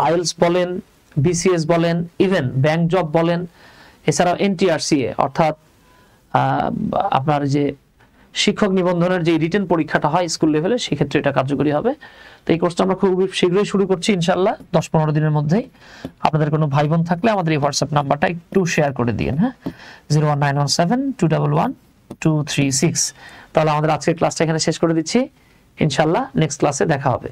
আইএলস বলেন, বিসিএস বলেন, ইভেন ব্যাংক জব বলেন, এছাড়াও এনটিআরসিএ অর্থাৎ আপনার যে শিক্ষক নিবন্ধনের যে রিটেন পরীক্ষাটা হয় স্কুল লেভেলে, সেক্ষেত্রে এটা কার্যকরী হবে। তো এই কোর্সটা আমরা খুব শীঘ্রই শুরু করছি ইনশাআল্লাহ, 10-15 দিনের মধ্যেই। আপনাদের কোনো ভাই বোন থাকলে আমাদের এই হোয়াটসঅ্যাপ নাম্বারটা একটু শেয়ার করে দিন, হ্যাঁ, 01917211236। তাহলে আমাদের আজকের ক্লাসটা এখানে শেষ করে দিচ্ছি, ইনশাআল্লাহ নেক্সট ক্লাসে দেখা হবে।